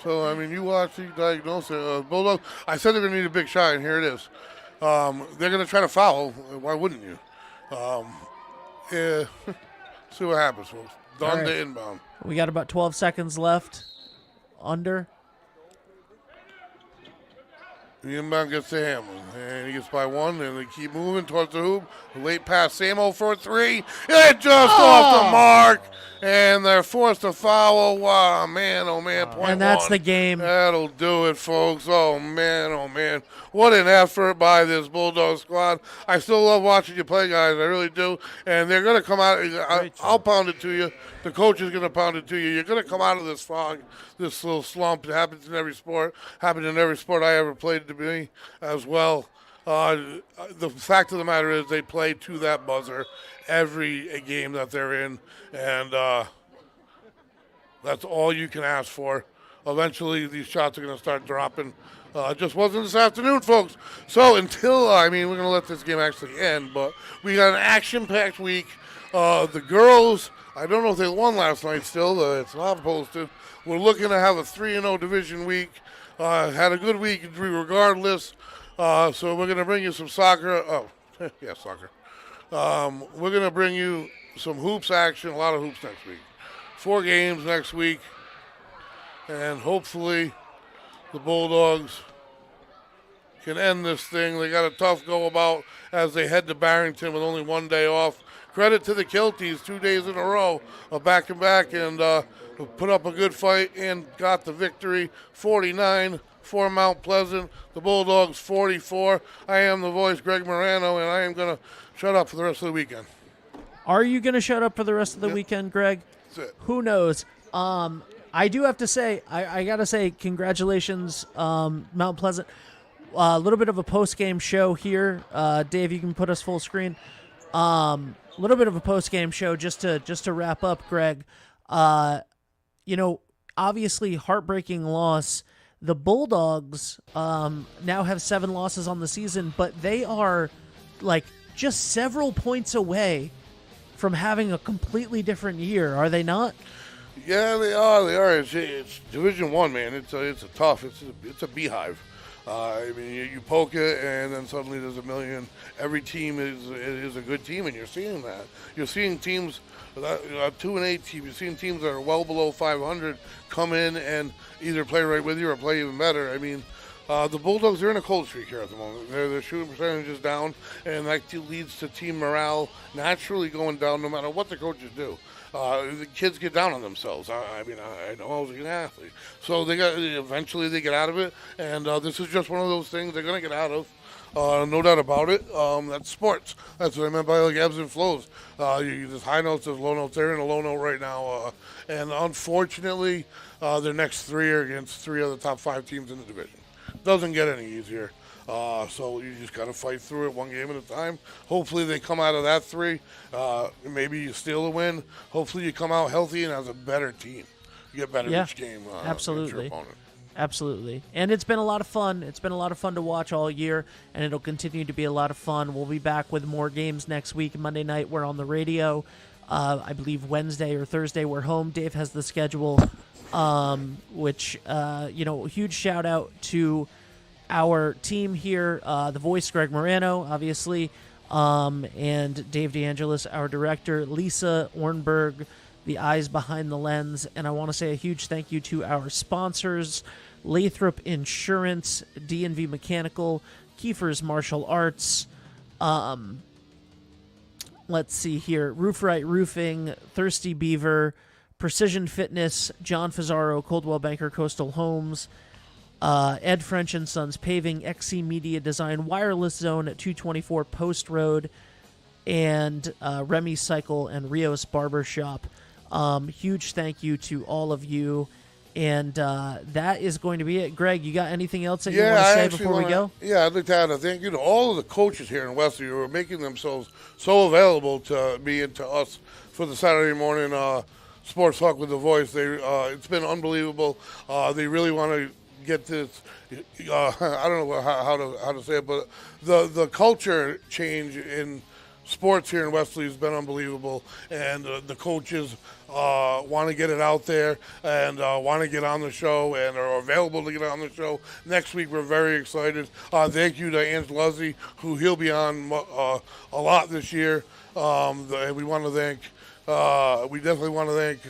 So, I mean, you watch, you diagnose it. Bulldogs, I said they're going to need a big shot, and here it is. They're going to try to foul. Why wouldn't you? Yeah. See what happens, folks. Done to inbound. We got about 12 seconds left. Under. The inbound gets to Hamlin, and he gets by 1, and they keep moving towards the hoop. A late pass, Samo for a 3. It just off the mark, and they're forced to foul. Wow, man, oh man, point And that's 1. the game. That'll do it, folks. Oh man. What an effort by this Bulldog squad. I still love watching you play, guys. I really do. And they're going to come out. I'll pound it to you. The coach is going to pound it to you. You're going to come out of this fog, this little slump. It happens in every sport. Happened in every sport I ever played to be as well. The fact of the matter is they play to that buzzer every game that they're in. And that's all you can ask for. Eventually, these shots are going to start dropping. It just wasn't this afternoon, folks. So until, we're going to let this game actually end, but we got an action-packed week. The girls, I don't know if they won last night still. It's not posted. We're looking to have a 3-0 division week. Had a good week regardless. So we're going to bring you some soccer. Oh, yeah, soccer. We're going to bring you some hoops action, a lot of hoops next week. 4 games next week. And hopefully the Bulldogs can end this thing. They got a tough go about as they head to Barrington with only 1 day off. Credit to the Kilties, 2 days in a row of back-and-back, and put up a good fight and got the victory. 49 for Mount Pleasant. The Bulldogs 44. I am the voice, Greg Morano, and I am going to shut up for the rest of the weekend. Are you going to shut up for the rest of the weekend, Greg? That's it. Who knows? I do have to say, I got to say, congratulations, Mount Pleasant. A little bit of a post-game show here. Dave, you can put us full screen. A little bit of a post-game show just to wrap up, Greg. Obviously, heartbreaking loss. The Bulldogs now have 7 losses on the season, but they are just several points away from having a completely different year, are they not? Yeah, they are. It's Division I, man. It's a tough. It's a beehive. You poke it, and then suddenly there's a million. Every team is a good team, and you're seeing that. You're seeing teams, 2-8 teams. You're seeing teams that are well below 500 come in and either play right with you or play even better. The Bulldogs are in a cold streak here at the moment. Their shooting percentage is down, and that leads to team morale naturally going down no matter what the coaches do. The kids get down on themselves. I know I was an athlete. So eventually they get out of it, and this is just one of those things they're going to get out of. No doubt about it. That's sports. That's what I meant by ebbs and flows. There's high notes, there's low notes. They're in a low note right now. And unfortunately, their next 3 are against 3 of the top 5 teams in the division. Doesn't get any easier. So you just got to fight through it 1 game at a time. Hopefully they come out of that 3. Maybe you steal a win. Hopefully you come out healthy and as a better team. You get better each game. Absolutely. Against your opponent. Absolutely. And it's been a lot of fun. It's been a lot of fun to watch all year, and it'll continue to be a lot of fun. We'll be back with more games next week. Monday night, we're on the radio. I believe Wednesday or Thursday, we're home. Dave has the schedule, which, huge shout out to our team here, the voice, Greg Morano, obviously. and Dave DeAngelis, our director, Lisa Ornberg, the eyes behind the lens. And I want to say a huge thank you to our sponsors, Lathrop Insurance, D&V Mechanical, Kiefer's Martial Arts, let's see here, Roof Right Roofing, Thirsty Beaver, Precision Fitness, John Fazaro, Coldwell Banker Coastal Homes, Ed French and Sons Paving, XC Media Design, Wireless Zone at 224 Post Road, and Remy Cycle and Rios Barbershop. Huge thank you to all of you. And that is going to be it. Greg, you got anything else that you want to say before we go? Yeah, I'd like to add a thank you to all of the coaches here in Westerly who are making themselves so available to me and to us for the Saturday morning Sports Talk with the Voice. It's been unbelievable. They really want to get this. I don't know how to say it, but the culture change in sports here in Westerly has been unbelievable, and the coaches want to get it out there and want to get on the show and are available to get on the show. Next week, we're very excited. Thank you to Angeluzzi, who he'll be on a lot this year. We want to thank. We definitely want to thank,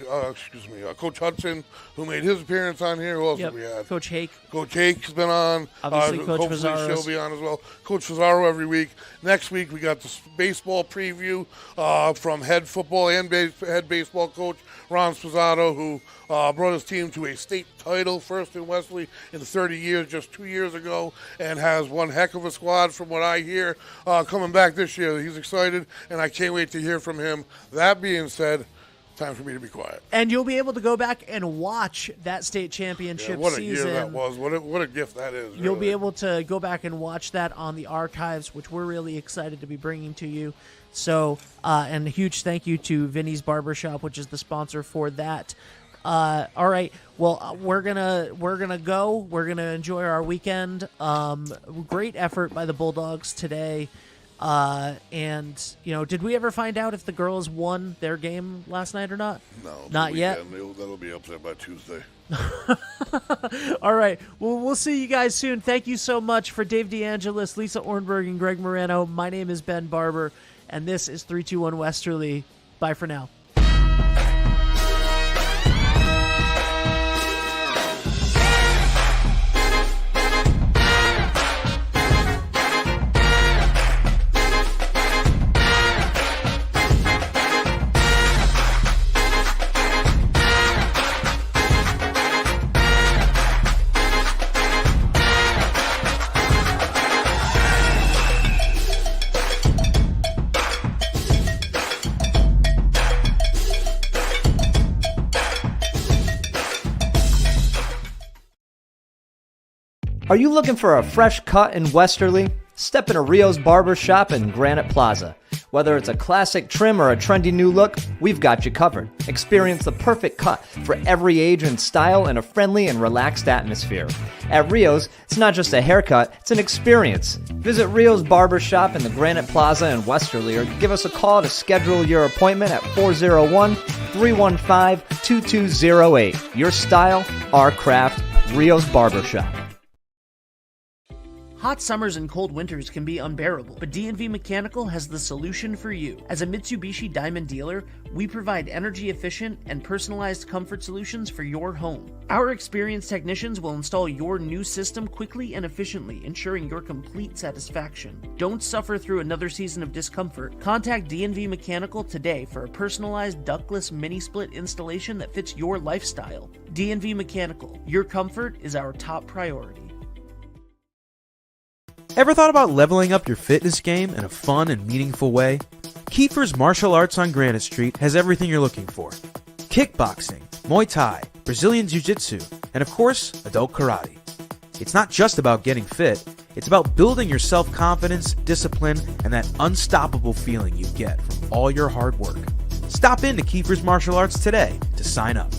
Coach Hudson, who made his appearance on here. Who else have we had? Coach Hake. Coach Hake's been on. Obviously, Coach hopefully she'll be on as well. Coach Fazaro every week. Next week, we got the baseball preview from head football and head baseball coach Ron Spazzato, who brought his team to a state title, first in Westerly in 30 years, just 2 years ago, and has one heck of a squad from what I hear coming back this year. He's excited, and I can't wait to hear from him. That being said, time for me to be quiet. And you'll be able to go back and watch that state championship what a season. year that was. What a gift that is. You'll really. be able to go back and watch that on the archives, which we're really excited to be bringing to you. So, and a huge thank you to Vinny's Barbershop, which is the sponsor for that. All right. Well, we're gonna go. We're gonna enjoy our weekend. Great effort by the Bulldogs today. And did we ever find out if the girls won their game last night or not? No, not yet. That'll be up there by Tuesday. All right. Well, we'll see you guys soon. Thank you so much. For Dave DeAngelis, Lisa Ornberg, and Greg Moreno, my name is Ben Barber, and this is 321 Westerly. Bye for now. Are you looking for a fresh cut in Westerly? Step into Rio's Barbershop in Granite Plaza. Whether it's a classic trim or a trendy new look, we've got you covered. Experience the perfect cut for every age and style in a friendly and relaxed atmosphere. At Rio's, it's not just a haircut, it's an experience. Visit Rio's Barbershop in the Granite Plaza in Westerly or give us a call to schedule your appointment at 401-315-2208. Your style, our craft, Rio's Barbershop. Hot summers and cold winters can be unbearable, but D&V Mechanical has the solution for you. As a Mitsubishi Diamond dealer, we provide energy-efficient and personalized comfort solutions for your home. Our experienced technicians will install your new system quickly and efficiently, ensuring your complete satisfaction. Don't suffer through another season of discomfort. Contact D&V Mechanical today for a personalized ductless mini-split installation that fits your lifestyle. D&V Mechanical, your comfort is our top priority. Ever thought about leveling up your fitness game in a fun and meaningful way? Kiefer's Martial Arts on Granite Street has everything you're looking for. Kickboxing, Muay Thai, Brazilian Jiu-Jitsu, and of course, adult karate. It's not just about getting fit, it's about building your self-confidence, discipline, and that unstoppable feeling you get from all your hard work. Stop into Kiefer's Martial Arts today to sign up.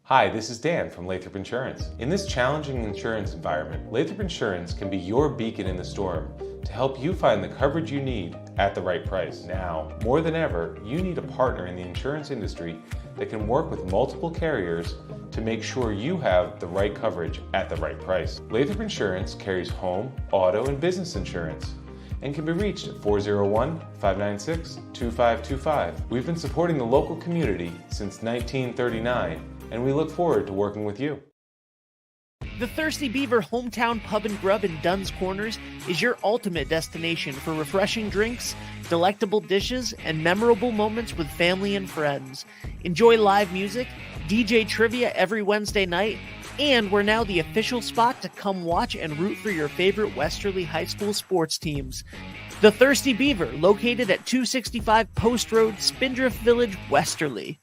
Hi, this is Dan from Lathrop Insurance. In this challenging insurance environment, Lathrop Insurance can be your beacon in the storm to help you find the coverage you need at the right price. Now, more than ever, you need a partner in the insurance industry that can work with multiple carriers to make sure you have the right coverage at the right price. Lathrop Insurance carries home, auto, and business insurance and can be reached at 401-596-2525. We've been supporting the local community since 1939, and we look forward to working with you. The Thirsty Beaver Hometown Pub and Grub in Dunn's Corners is your ultimate destination for refreshing drinks, delectable dishes, and memorable moments with family and friends. Enjoy live music, DJ trivia every Wednesday night, and we're now the official spot to come watch and root for your favorite Westerly High School sports teams. The Thirsty Beaver, located at 265 Post Road, Spindrift Village, Westerly.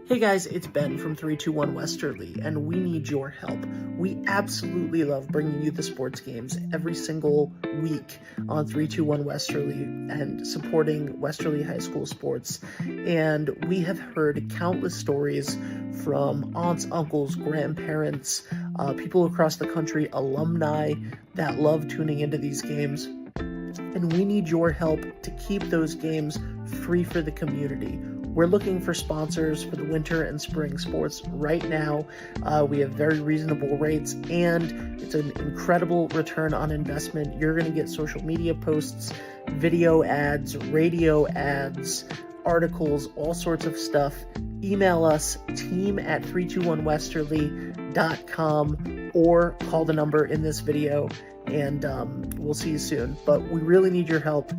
Hey guys, it's Ben from 321 Westerly, and we need your help. We absolutely love bringing you the sports games every single week on 321 Westerly and supporting Westerly High School sports. And we have heard countless stories from aunts, uncles, grandparents, people across the country, alumni that love tuning into these games. And we need your help to keep those games free for the community. We're looking for sponsors for the winter and spring sports right now. We have very reasonable rates, and it's an incredible return on investment. You're going to get social media posts, video ads, radio ads, articles, all sorts of stuff. Email us, team@321westerly.com, or call the number in this video, and we'll see you soon. But we really need your help,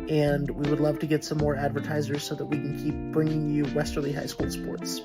and we would love to get some more advertisers so that we can keep bringing you Westerly High School sports.